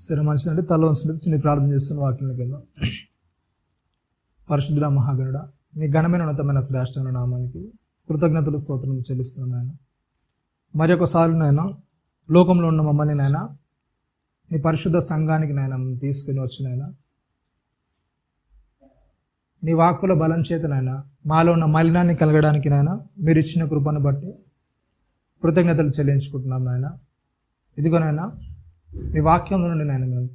సరే మంచిదండి. తల వంచండి, చిన్న ప్రార్థన చేస్తున్న వాక్యం కింద. పరిశుద్ధ మహాగణుడ, మీ ఘనమైన ఉన్నతమైన శ్రేష్టమైన నామానికి కృతజ్ఞతలు స్తోత్రం చెల్లిస్తున్నాను ఆయన. మరి ఒకసారి నాయన లోకంలో ఉన్న మమ్మల్ని నాయన మీ పరిశుద్ధ సంఘానికి నాయన తీసుకుని వచ్చిన ఆయన నీ వాక్కుల బలం చేత నాయన మాలో ఉన్న మలినాన్ని కలగడానికి నాయన మీరు ఇచ్చిన కృపను బట్టి కృతజ్ఞతలు చెల్లించుకుంటున్నాం నాయన. ఇదిగోనైనా మీ వాక్యంలో నుండి నాయన మేము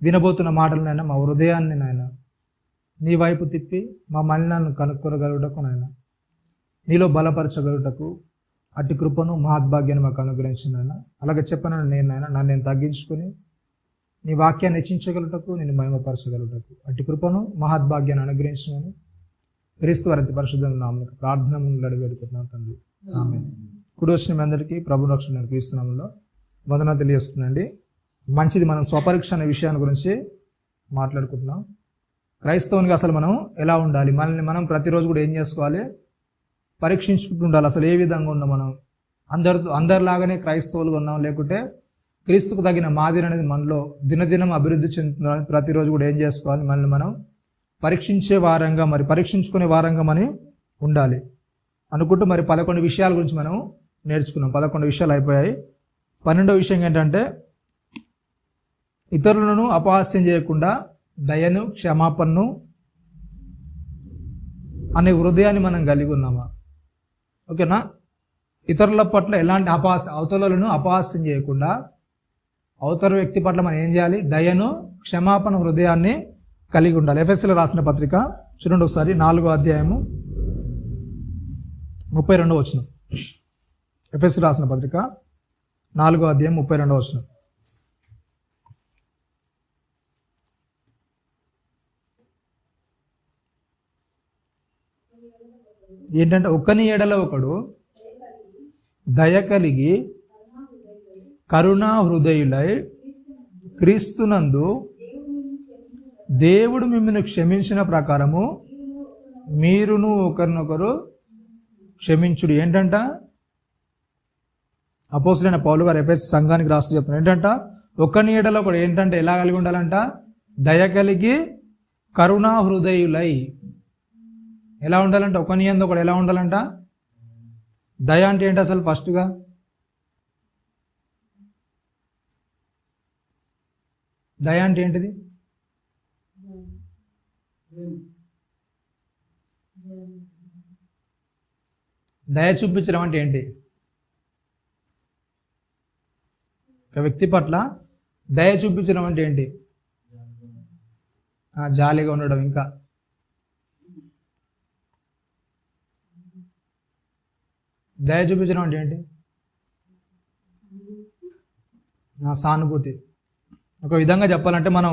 వినబోతున్న మాటలనైనా మా హృదయాన్ని నాయన నీ వైపు తిప్పి మా మలినాలను కనుక్కోగలుగుటకు నాయన నీలో బలపరచగలుగుటకు అట్టి కృపను మహాద్భాగ్యాన్ని మాకు అనుగ్రహించిన ఆయన. అలాగే చెప్పను నేను నాయన నన్ను నేను తగ్గించుకొని నీ వాక్యాన్ని హెచ్చించగలుగుటకు నేను మహిమపరచగలుగుటకు అట్టి కృపను మహాద్భాగ్యాన్ని అనుగ్రహించినాను. క్రీస్తు వారి పరిశుద్ధ నామమున ప్రార్థన వేడుకుంటున్నాను తండ్రి, ఆమేన్. కుడి వచ్చిన మీ అందరికీ ప్రభు రక్షణ క్రీస్తు నామములో వందనాలు తెలియజేస్తున్నాండి. మంచిది, మనం స్వపరీక్ష అనే విషయాన్ని గురించి మాట్లాడుకుంటున్నాం. క్రైస్తవునిగా అసలు మనం ఎలా ఉండాలి, మనల్ని మనం ప్రతిరోజు కూడా ఏం చేసుకోవాలి, పరీక్షించుకుంటూ ఉండాలి. అసలు ఏ విధంగా ఉన్నాం మనం, అందరిలాగానే క్రైస్తవులుగా ఉన్నాం, లేకుంటే క్రీస్తుకు తగిన మాదిరి అనేది మనలో దినదినం అభివృద్ధి చెందుతుందని ప్రతిరోజు కూడా ఏం చేసుకోవాలి, మనల్ని మనం పరీక్షించే వారంగా పరీక్షించుకునే వారంగా మనం ఉండాలి అనుకుంటూ 11 విషయాల గురించి మనం నేర్చుకున్నాం. 11 విషయాలు అయిపోయాయి. 12వ విషయం ఏంటంటే ఇతరులను అపహాస్యం చేయకుండా దయను క్షమాపణను అనే హృదయాన్ని మనం కలిగి ఉన్నామా? ఓకేనా? ఇతరుల పట్ల ఎలాంటి అవతలను అపహాస్యం చేయకుండా అవతల వ్యక్తి పట్ల మనం ఏం చేయాలి, దయను క్షమాపణ హృదయాన్ని కలిగి ఉండాలి. ఎఫెసీయులకు రాసిన పత్రిక చూడండి ఒకసారి, 4వ అధ్యాయము 32వ వచనం. ఎఫెసీయులకు రాసిన పత్రిక 4వ అధ్యాయం 32వ వచనం. ఏంటంటే ఒకని ఎడల ఒకడు దయ కలిగి కరుణా హృదయులై క్రీస్తునందు దేవుడు మిమ్మల్ని క్షమించిన ప్రకారము మీరును ఒకరినొకరు క్షమించుడు. ఏంటంట? అపోస్తలుడైన పౌలు గారు ఎఫెసీ సంఘానికి రాస్తూ చెప్తున్నారు. ఏంటంట? ఒకని ఎడల ఒకడు ఏంటంటే ఎలా కలిగి ఉండాలంట? దయ కలిగి కరుణా హృదయులై. ఎలా ఉండాలంట? ఒకని యందు ఒకడు ఎలా ఉండాలంట? దయ అంటే ఏంటి అసలు? ఫస్ట్గా దయ అంటే ఏంటిది? దయ చూపించడం అంటే ఏంటి? ఒక వ్యక్తి పట్ల దయ చూపించడం అంటే ఏంటి? జాలిగా ఉండడం. ఇంకా దయ చూపించడం అంటే ఏంటి? సానుభూతి. ఒక విధంగా చెప్పాలంటే మనం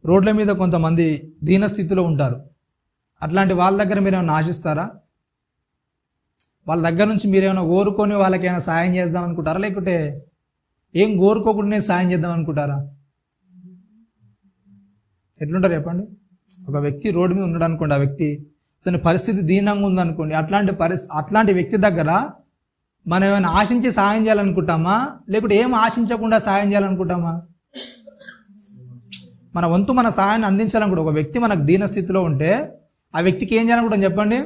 రోడ్ల మీద కొంతమంది దీనస్థితిలో ఉంటారు. అట్లాంటి వాళ్ళ దగ్గర మీరు ఏమైనా ఆశిస్తారా? వాళ్ళ దగ్గర నుంచి మీరు ఏమైనా కోరుకొని వాళ్ళకి ఏమైనా సాయం చేద్దాం అనుకుంటారా? లేకుంటే ఏం కోరుకోకుండా సాయం చేద్దాం అనుకుంటారా? ఎట్లుంటారు చెప్పండి? ఒక వ్యక్తి రోడ్డు మీద ఉన్నాడు అనుకోండి, ఆ వ్యక్తి తన పరిస్థితి దీనంగా ఉందనుకోండి, అట్లాంటి వ్యక్తి దగ్గర మనం ఏమైనా ఆశించి సాయం చేయాలనుకుంటామా? లేకుంటే ఏం ఆశించకుండా సాయం చేయాలనుకుంటామా? మన వంతు మన సాయాన్ని అందించాలనుకుంటే, ఒక వ్యక్తి మనకు దీనస్థితిలో ఉంటే ఆ వ్యక్తికి ఏం చేయాలనుకుంటాం చెప్పండి?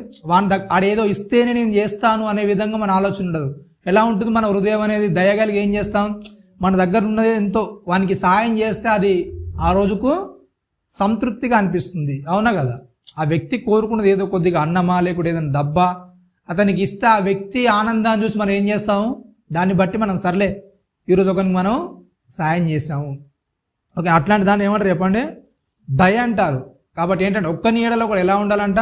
ఆడేదో ఇస్తేనే నేను చేస్తాను అనే విధంగా మన ఆలోచన ఉండదు. ఎలా ఉంటుంది మన హృదయం అనేది? దయగలిగి ఏం చేస్తాం? మన దగ్గర ఉన్నది ఎంతో వానికి సాయం చేస్తే అది ఆ రోజుకు సంతృప్తిగా అనిపిస్తుంది. అవునా కదా? ఆ వ్యక్తి కోరుకున్నది ఏదో కొద్దిగా అన్నమా లేకుంటే ఏదైనా దబ్బా అతనికి ఇస్తే ఆ వ్యక్తి ఆనందాన్ని చూసి మనం ఏం చేస్తాము? దాన్ని బట్టి మనం సర్లే ఈరోజు ఒకరికి మనం సాయం చేసాము. ఓకే, అట్లాంటి దాన్ని ఏమంటారు చెప్పండి? దయ అంటారు. కాబట్టి ఏంటంటే ఒక్కని ఏడలో కూడా ఎలా ఉండాలంట?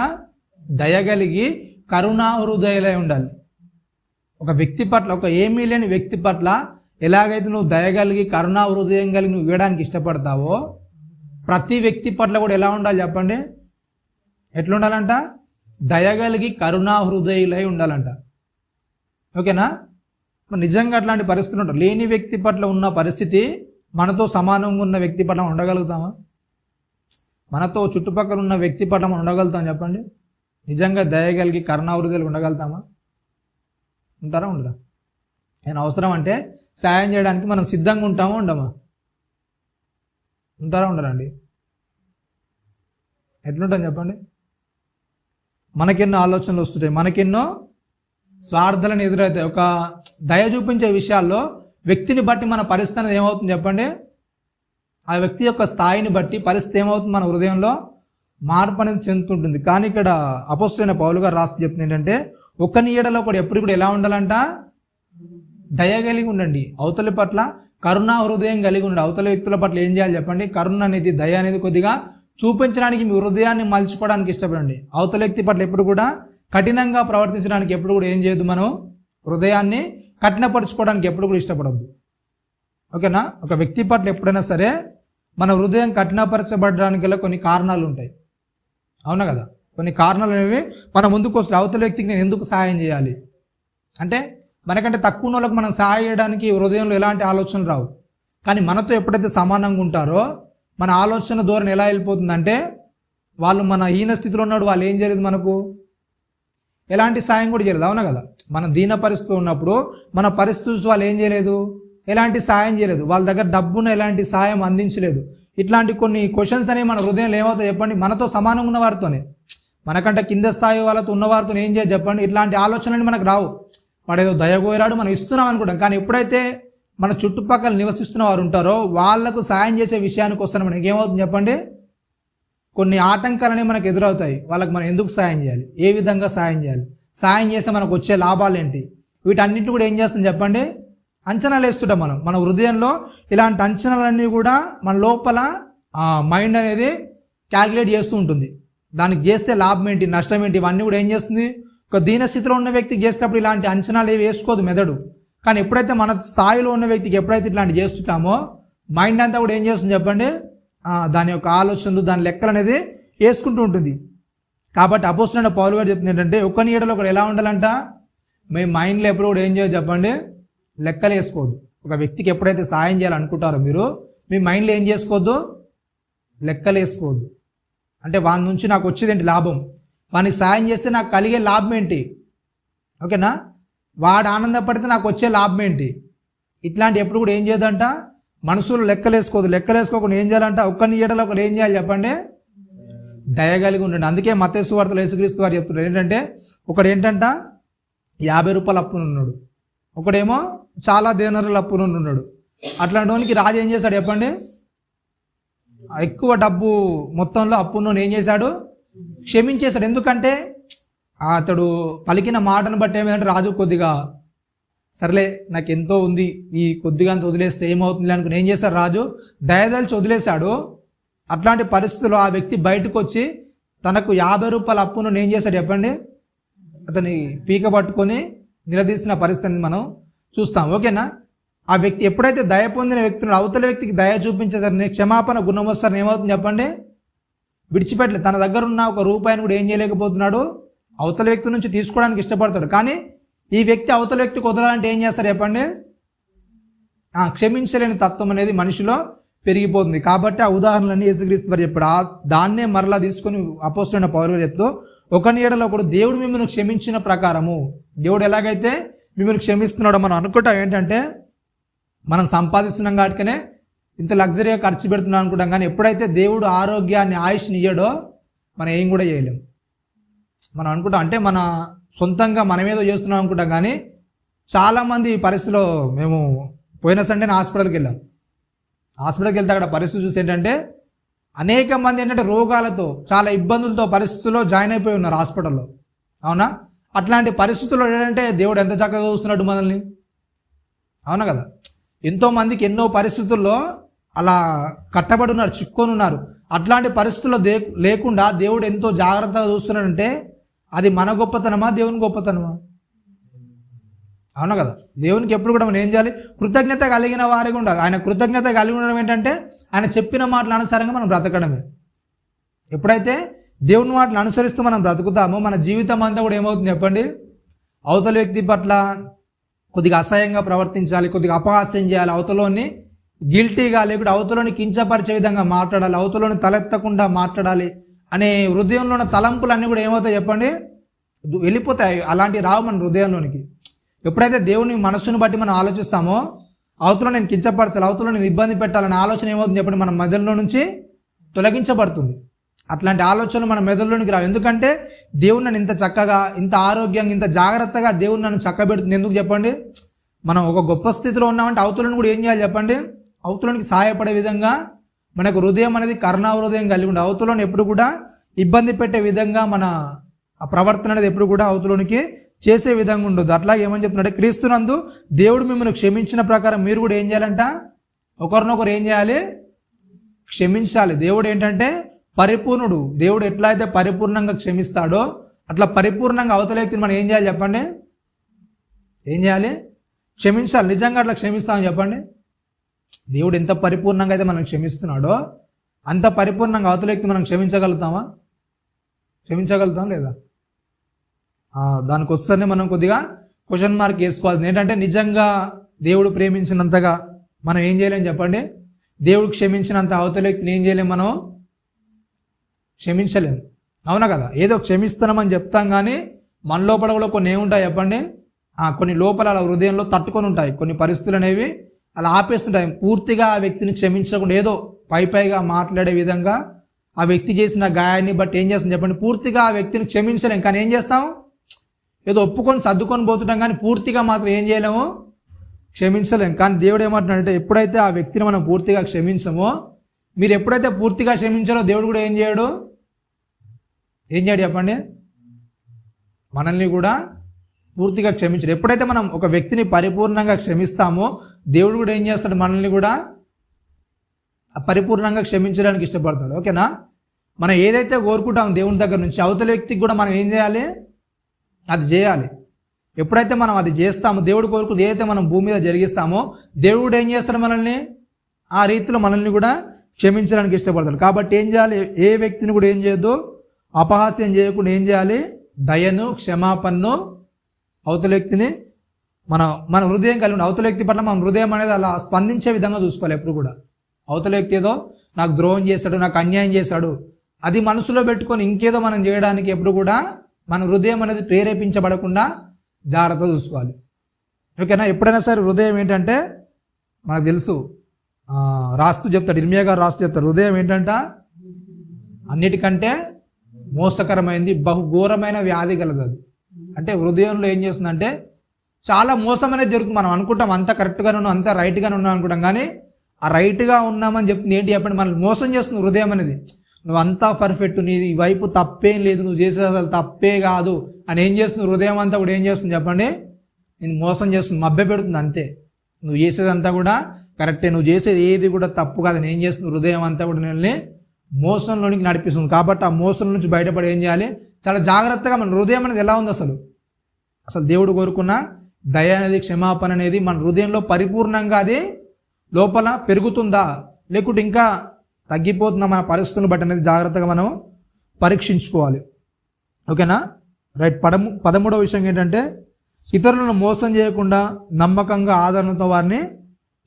దయగలిగి కరుణా హృదయులై ఉండాలి. ఒక వ్యక్తి పట్ల, ఒక ఏమీ లేని వ్యక్తి పట్ల ఎలాగైతే నువ్వు దయగలిగి కరుణా హృదయం కలిగి నువ్వు ఇవ్వడానికి ఇష్టపడతావో ప్రతి వ్యక్తి పట్ల కూడా ఎలా ఉండాలి చెప్పండి? ఎట్లుండాలంట? దయగలిగి కరుణా హృదయులై ఉండాలంట. ఓకేనా? మరి నిజంగా అట్లాంటి పరిస్థితులు ఉంటారు. లేని వ్యక్తి పట్ల ఉన్న పరిస్థితి మనతో సమానంగా ఉన్న వ్యక్తి పట్ల ఉండగలుగుతామా? మనతో చుట్టుపక్కల ఉన్న వ్యక్తి పట్ల మనం ఉండగలుగుతాం చెప్పండి? నిజంగా దయగలిగి కరుణా హృదయాలు ఉండగలుగుతామా? ఉంటారా? ఉండరా? ఏమైనా అవసరం అంటే సాయం చేయడానికి మనం సిద్ధంగా ఉంటామా ఉండమా? ఉంటారా ఉండరండి? ఎట్లుంటుంది చెప్పండి? మనకెన్నో ఆలోచనలు వస్తుంటాయి, మనకెన్నో స్వార్థాలను ఎదురవుతాయి. ఒక దయ చూపించే విషయాల్లో వ్యక్తిని బట్టి మన పరిస్థితి అనేది ఏమవుతుంది చెప్పండి? ఆ వ్యక్తి యొక్క స్థాయిని బట్టి పరిస్థితి ఏమవుతుంది, మన హృదయంలో మార్పు అనేది చెందుతుంటుంది. కానీ ఇక్కడ అపోస్తలుడైన పౌలు గారు రాసి చెప్తుంది ఏంటంటే, ఒకని ఎడల ఒకడు ఎప్పుడు కూడా ఎలా ఉండాలంట? దయ కలిగి ఉండండి. అవతలి పట్ల కరుణా హృదయం కలిగి ఉండండి. అవతల వ్యక్తుల పట్ల ఏం చేయాలి చెప్పండి? కరుణ అనేది, దయ అనేది కొద్దిగా చూపించడానికి మీ హృదయాన్ని మలుచుకోవడానికి ఇష్టపడండి. అవతల వ్యక్తి పట్ల ఎప్పుడు కూడా కఠినంగా ప్రవర్తించడానికి ఎప్పుడు కూడా ఏం చేయదు, మనం హృదయాన్ని కఠినపరుచుకోవడానికి ఎప్పుడు కూడా ఇష్టపడద్దు. ఓకేనా? ఒక వ్యక్తి పట్ల ఎప్పుడైనా సరే మన హృదయం కఠినపరచబడడానికి గల కొన్ని కారణాలు ఉంటాయి. అవునా కదా? కొన్ని కారణాలు అనేవి మన ముందుకు వస్తే అవతల వ్యక్తికి నేను ఎందుకు సహాయం చేయాలి అంటే, మనకంటే తక్కువ వాళ్ళకి మనం సహాయం చేయడానికి హృదయంలో ఎలాంటి ఆలోచనలు రావు. కానీ మనతో ఎప్పుడైతే సమానంగా ఉంటారో మన ఆలోచన ధోరణి ఎలా వెళ్ళిపోతుందంటే, వాళ్ళు మన హీన స్థితిలో ఉన్నాడు, వాళ్ళు ఏం చేయలేదు, మనకు ఎలాంటి సాయం కూడా చేయలేదు. అవునా కదా? మన దీన పరిస్థితి ఉన్నప్పుడు మన పరిస్థితి వాళ్ళు ఏం చేయలేదు, ఎలాంటి సాయం చేయలేదు, వాళ్ళ దగ్గర డబ్బును ఎలాంటి సాయం అందించలేదు. ఇట్లాంటి కొన్ని క్వశ్చన్స్ అనేవి మన హృదయంలో ఏమవుతాయి చెప్పండి? మనతో సమానంగా ఉన్న వారితోనే, మనకంటే కింద స్థాయి వాళ్ళతో ఉన్న వారితో ఏం చేయాలి చెప్పండి? ఇట్లాంటి ఆలోచనలు మనకు రావు. వాడు ఏదో దయగోరాడు, మనం ఇస్తున్నాం అనుకుంటాం. కానీ ఎప్పుడైతే మన చుట్టుపక్కల నివసిస్తున్న వారు ఉంటారో వాళ్లకు సాయం చేసే విషయానికి వస్తాను మనకి ఏమవుతుంది చెప్పండి? కొన్ని ఆటంకాలనే మనకు ఎదురవుతాయి. వాళ్ళకి మనం ఎందుకు సాయం చేయాలి, ఏ విధంగా సాయం చేయాలి, సాయం చేస్తే మనకు వచ్చే లాభాలు ఏంటి, వీటన్నిటిని కూడా ఏం చేస్తాం చెప్పండి? అంచనాలు వేస్తుంటాం. మన హృదయంలో ఇలాంటి అంచనాలన్నీ కూడా మన లోపల మైండ్ అనేది క్యాల్కులేట్ చేస్తూ ఉంటుంది. దానికి చేస్తే లాభం ఏంటి, నష్టం ఏంటి, ఇవన్నీ కూడా ఏం చేస్తుంది? ఒక దీనస్థితిలో ఉన్న వ్యక్తికి చేసేటప్పుడు ఇలాంటి అంచనాలు ఏవి వేసుకోదు మెదడు. కానీ ఎప్పుడైతే మన స్థాయిలో ఉన్న వ్యక్తికి ఎప్పుడైతే ఇట్లాంటి చేస్తుంటామో మైండ్ అంతా కూడా ఏం చేస్తుంది చెప్పండి? దాని యొక్క ఆలోచనలు, దాని లెక్కలు అనేది వేసుకుంటూ ఉంటుంది. కాబట్టి అపోస్తలుడైన పౌలు గారు చెప్తుంది ఏంటంటే, ఒకని ఎడల ఒకడు ఎలా ఉండాలంట? మీ మైండ్లో ఎప్పుడు కూడా ఏం చేయాలి చెప్పండి? లెక్కలు వేసుకోవద్దు. ఒక వ్యక్తికి ఎప్పుడైతే సాయం చేయాలనుకుంటారో మీరు మీ మైండ్లో ఏం చేసుకోవద్దు? లెక్కలు వేసుకోవద్దు. అంటే వాని నుంచి నాకు వచ్చేది ఏంటి లాభం, వానికి సాయం చేస్తే నాకు కలిగే లాభం ఏంటి, ఓకేనా, వాడు ఆనందపడితే నాకు వచ్చే లాభం ఏంటి, ఇట్లాంటి ఎప్పుడు కూడా ఏం చేయదంట? మనసులో లెక్కలు వేసుకోవద్దు. లెక్కలు వేసుకోకుండా ఏం చేయాలంట? ఒక్కని ఎడల ఒకరు ఏం చేయాలి చెప్పండి? దయగలిగి ఉండండి. అందుకే మత్తయి సువార్తలో యేసుక్రీస్తు వారు చెప్తున్నారు ఏంటంటే, ఒకడు ఏంటంట 50 రూపాయలు అప్పునున్నాడు, ఒకడేమో చాలా దేనారుల అప్పునున్నాడు. అట్లాంటి వానికి రాజు ఏం చేశాడు చెప్పండి? ఎక్కువ డబ్బు మొత్తంలో అప్పును ఏం చేశాడు? క్షమించేశాడు. ఎందుకంటే అతడు పలికిన మాటను బట్టి ఏమైందంటే, రాజు కొద్దిగా సర్లే నాకు ఎంతో ఉంది, ఈ కొద్దిగా అంత వదిలేస్తే ఏమవుతుంది అనుకుని ఏం చేశాడు? రాజు దయదలిచి వదిలేశాడు. అట్లాంటి పరిస్థితుల్లో ఆ వ్యక్తి బయటకు వచ్చి తనకు 50 రూపాయల అప్పును ఏం చేశాడు చెప్పండి? అతని పీక పట్టుకొని నిలదీసిన పరిస్థితిని మనం చూస్తాం. ఓకేనా? ఆ వ్యక్తి ఎప్పుడైతే దయ పొందిన వ్యక్తులు అవతల వ్యక్తికి దయ చూపించేదాన్ని క్షమాపణ గుణం వస్తారని ఏమవుతుంది చెప్పండి? విడిచిపెట్టలేదు. తన దగ్గర ఉన్న ఒక రూపాయిని కూడా ఏం చేయలేకపోతున్నాడు? అవతల వ్యక్తి నుంచి తీసుకోవడానికి ఇష్టపడతాడు. కానీ ఈ వ్యక్తి అవతల వ్యక్తికి వదలాలంటే ఏం చేస్తారు చెప్పండి? క్షమించలేని తత్వం అనేది మనిషిలో పెరిగిపోతుంది. కాబట్టి ఆ ఉదాహరణలన్నీ యేసుక్రీస్తు వారు చెప్పాడు. దాన్నే మరలా తీసుకొని అపోస్తలుడైన పౌలు గారు చెప్తూ, ఒకని ఎడల ఒకడు దేవుడు మిమ్మల్ని క్షమించిన ప్రకారము, దేవుడు ఎలాగైతే మిమ్మల్ని క్షమిస్తున్నాడో మనం అనుకుంటాం ఏంటంటే, మనం సంపాదిస్తున్నాం కాబట్టినే ఇంత లగ్జరీగా ఖర్చు పెడుతున్నాం అనుకుంటాం. కానీ ఎప్పుడైతే దేవుడు ఆరోగ్యాన్ని, ఆయుష్ని ఇయ్యడో మనం ఏం కూడా చేయలేం. మనం అనుకుంటాం అంటే మన సొంతంగా మనమేదో చేస్తున్నాం అనుకుంటాం. కానీ చాలామంది ఈ పరిస్థితిలో, మేము పోయిన సండే హాస్పిటల్కి వెళ్ళాం. హాస్పిటల్కి వెళ్తే అక్కడ పరిస్థితి చూసి ఏంటంటే, అనేక మంది ఏంటంటే రోగాలతో, చాలా ఇబ్బందులతో పరిస్థితుల్లో జాయిన్ అయిపోయి ఉన్నారు హాస్పిటల్లో. అవునా? అట్లాంటి పరిస్థితుల్లో ఏంటంటే దేవుడు ఎంత చక్కగా చూస్తున్నాడు మనల్ని. అవునా కదా? ఎంతోమందికి ఎన్నో పరిస్థితుల్లో అలా కట్టబడి ఉన్నారు, చిక్కొని ఉన్నారు. అట్లాంటి పరిస్థితుల్లో లేకుండా దేవుడు ఎంతో జాగ్రత్తగా చూస్తున్నాడంటే అది మన గొప్పతనమా, దేవుని గొప్పతనమా? అవునా కదా? దేవునికి ఎప్పుడు కూడా మనం ఏం చేయాలి? కృతజ్ఞత కలిగిన వారిగా ఉండాలి. ఆయన కృతజ్ఞత కలిగి ఉండడం ఏంటంటే ఆయన చెప్పిన మాటల అనుసారంగా మనం బ్రతకడమే. ఎప్పుడైతే దేవుని మాటలు అనుసరిస్తూ మనం బ్రతుకుతామో మన జీవితం అంతా కూడా ఏమవుతుంది చెప్పండి? అవతల వ్యక్తి పట్ల కొద్దిగా అసహ్యంగా ప్రవర్తించాలి, కొద్దిగా అపహాస్యం చేయాలి, అవతలోని గిల్టీగా లేకుంటే అవతలోని కించపరిచే విధంగా మాట్లాడాలి, అవతలోని తలెత్తకుండా మాట్లాడాలి అనే హృదయంలో ఉన్న తలంపులన్నీ కూడా ఏమవుతాయి చెప్పండి? వెళ్ళిపోతాయి. అలాంటివి రావు మన హృదయంలోనికి. ఎప్పుడైతే దేవుని మనస్సును బట్టి మనం ఆలోచిస్తామో అవతల నేను కించపరచాలి, అవతల నేను ఇబ్బంది పెట్టాలనే ఆలోచన ఏమవుతుంది చెప్పండి, మన మెదడులో నుంచి తొలగించబడుతుంది. అట్లాంటి ఆలోచనలు మన మెదడులోనికి రావు. ఎందుకంటే దేవుడు నన్ను ఇంత చక్కగా, ఇంత ఆరోగ్యంగా, ఇంత జాగ్రత్తగా దేవుడు నన్ను చక్కబెడుతుంది. ఎందుకు చెప్పండి? మనం ఒక గొప్ప స్థితిలో ఉన్నామంటే అవతలను కూడా ఏం చేయాలి చెప్పండి? అవతలనికి సహాయపడే విధంగా మనకు హృదయం అనేది కరుణా హృదయం కలిగి ఉండి అవతలను ఎప్పుడు కూడా ఇబ్బంది పెట్టే విధంగా మన ఆ ప్రవర్తన అనేది ఎప్పుడు కూడా అవతలోనికి చేసే విధంగా ఉండదు. అట్లాగే ఏమని చెప్తున్నాడు, క్రీస్తునందు దేవుడు మిమ్మల్ని క్షమించిన ప్రకారం మీరు కూడా ఏం చేయాలంట? ఒకరినొకరు ఏం చేయాలి? క్షమించాలి. దేవుడు ఏంటంటే పరిపూర్ణుడు. దేవుడు ఎట్లా అయితే పరిపూర్ణంగా క్షమిస్తాడో అట్లా పరిపూర్ణంగా అవతల వ్యక్తిని మనం ఏం చేయాలి చెప్పండి? ఏం చేయాలి? క్షమించాలి. నిజంగా అట్లా క్షమిస్తామని చెప్పండి. దేవుడు ఎంత పరిపూర్ణంగా అయితే మనం క్షమిస్తున్నాడో అంత పరిపూర్ణంగా అవతల వ్యక్తి మనం క్షమించగలుగుతామా? క్షమించగలుగుతాం లేదా? దానికి వస్తేనే మనం కొద్దిగా క్వశ్చన్ మార్క్ వేసుకోవాల్సింది ఏంటంటే, నిజంగా దేవుడు ప్రేమించినంతగా మనం ఏం చేయలేం చెప్పండి? దేవుడు క్షమించినంత అవతల వ్యక్తిని ఏం చేయలేం, మనం క్షమించలేము. అవునా కదా? ఏదో క్షమిస్తున్నామని చెప్తాం కానీ మన లోపల కూడా కొన్ని ఏముంటాయి చెప్పండి? కొన్ని లోపల అలా హృదయంలో తట్టుకొని ఉంటాయి. కొన్ని పరిస్థితులు అనేవి అలా ఆపేస్తుంటాయి. పూర్తిగా ఆ వ్యక్తిని క్షమించకుండా ఏదో పైగా మాట్లాడే విధంగా ఆ వ్యక్తి చేసిన గాయాన్ని బట్టి ఏం చేస్తాం చెప్పండి? పూర్తిగా ఆ వ్యక్తిని క్షమించలేం. కానీ ఏం చేస్తాం? ఏదో ఒప్పుకొని సర్దుకొని పోతుంటాం కానీ పూర్తిగా మాత్రం ఏం చేయలేము, క్షమించలేం. కానీ దేవుడు ఏమంటున్నాడంటే, ఎప్పుడైతే ఆ వ్యక్తిని మనం పూర్తిగా క్షమించమో, మీరు ఎప్పుడైతే పూర్తిగా క్షమించారో దేవుడు కూడా ఏం చేయడు చెప్పండి? మనల్ని కూడా పూర్తిగా క్షమించడు. ఎప్పుడైతే మనం ఒక వ్యక్తిని పరిపూర్ణంగా క్షమిస్తామో దేవుడు కూడా ఏం చేస్తాడు? మనల్ని కూడా పరిపూర్ణంగా క్షమించడానికి ఇష్టపడతాడు. ఓకేనా? మనం ఏదైతే కోరుకుంటామో దేవుని దగ్గర నుంచి అవతల వ్యక్తికి కూడా మనం ఏం చేయాలి? అది చేయాలి. ఎప్పుడైతే మనం అది చేస్తామో, దేవుడు కోరుకుంది ఏదైతే మనం భూమి మీద జరిగిస్తామో దేవుడు ఏం చేస్తాడు? మనల్ని ఆ రీతిలో మనల్ని కూడా క్షమించడానికి ఇష్టపడతాడు. కాబట్టి ఏం చేయాలి? ఏ వ్యక్తిని కూడా ఏం చేయొద్దు, అపహాస్యం చేయకుండా ఏం చేయాలి? దయను, క్షమాపణను అవతల వ్యక్తిని మన హృదయం కలిగి అవతల వ్యక్తి పట్ల మన హృదయం అనేది అలా స్పందించే విధంగా చూసుకోవాలి. ఎప్పుడు కూడా అవతల వ్యక్తి ఏదో నాకు ద్రోహం చేశాడు, నాకు అన్యాయం చేశాడు, అది మనసులో పెట్టుకొని ఇంకేదో మనం చేయడానికి ఎప్పుడు కూడా మన హృదయం అనేది ప్రేరేపించబడకుండా జాగ్రత్త చూసుకోవాలి. ఓకేనా? ఎప్పుడైనా సరే హృదయం ఏంటంటే మనకు తెలుసు, రాస్తూ చెప్తాడు, ఇర్మియా గారు రాస్తూ చెప్తాడు, హృదయం ఏంటంట అన్నిటికంటే మోసకరమైంది, బహుఘోరమైన వ్యాధి కలదు అది. అంటే హృదయంలో ఏం చేస్తుందంటే చాలా మోసం అనేది జరుగుతుంది. మనం అనుకుంటాం అంతా కరెక్ట్గానే ఉన్నాం, అంతా రైట్గానే ఉన్నాం అనుకుంటాం, కానీ ఆ రైట్గా ఉన్నామని చెప్తుంది ఏంటి చెప్పండి? మనల్ని మోసం చేస్తుంది హృదయం అనేది. నువ్వు అంతా పర్ఫెక్ట్, నీ వైపు తప్పేం లేదు, నువ్వు చేసేది అసలు తప్పే కాదు అని ఏం చేస్తుంది హృదయం అంతా కూడా? ఏం చేస్తుంది చెప్పండి? నేను మోసం చేస్తుంది, మభ్య పెడుతుంది అంతే. నువ్వు చేసేదంతా కూడా కరెక్టే, నువ్వు చేసేది ఏది కూడా తప్పు కాదు అని ఏం చేస్తుంది హృదయం అంతా కూడా నేను మోసంలోనికి నడిపిస్తుంది. కాబట్టి ఆ మోసం నుంచి బయటపడి ఏం చేయాలి? చాలా జాగ్రత్తగా మన హృదయం అనేది ఎలా ఉంది అసలు దేవుడు కోరుకున్న దయ అనేది, క్షమాపణ అనేది మన హృదయంలో పరిపూర్ణంగా అది లోపల పెరుగుతుందా లేకుంటే ఇంకా తగ్గిపోతుందా మన పరిస్థితులను బట్టి అనేది జాగ్రత్తగా మనం పరీక్షించుకోవాలి. ఓకేనా? రైట్. 13వ విషయం ఏంటంటే, ఇతరులను మోసం చేయకుండా నమ్మకంగా ఆదరణతో వారిని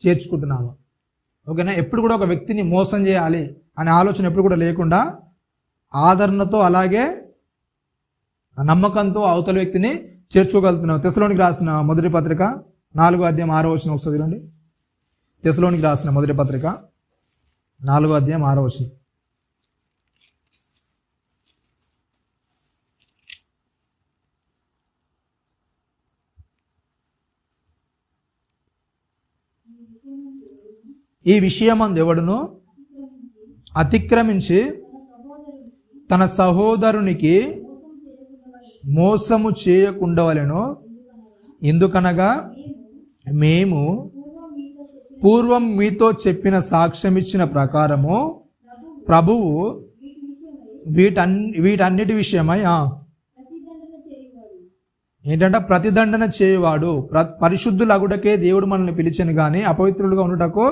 చేర్చుకుంటున్నాము. ఓకేనా? ఎప్పుడు కూడా ఒక వ్యక్తిని మోసం చేయాలి అనే ఆలోచన ఎప్పుడు కూడా లేకుండా ఆదరణతో అలాగే నమ్మకంతో అవతల వ్యక్తిని చేర్చుకోగలుగుతున్నాం. తెస్సలోనికి రాసిన మొదటి పత్రిక 4వ అధ్యాయం 6వ వచనం ఒకసారి చూడండి. తెస్సలోనికి రాసిన మొదటి పత్రిక 4వ అధ్యాయం 6వ వచనం. ఈ విషయమందు ఎవడును అతిక్రమించి తన సహోదరునికి మోసము చేయకుండవలెను. ఎందుకనగా మేము పూర్వం మీతో చెప్పిన సాక్ష్యం ఇచ్చిన ప్రకారము ప్రభువు వీటన్నిటి విషయమై ఏంటంటే ప్రతిదండన చేయువాడు. పరిశుద్ధులగుటకే దేవుడు మనల్ని పిలిచెను కానీ అపవిత్రులుగా ఉండుటకు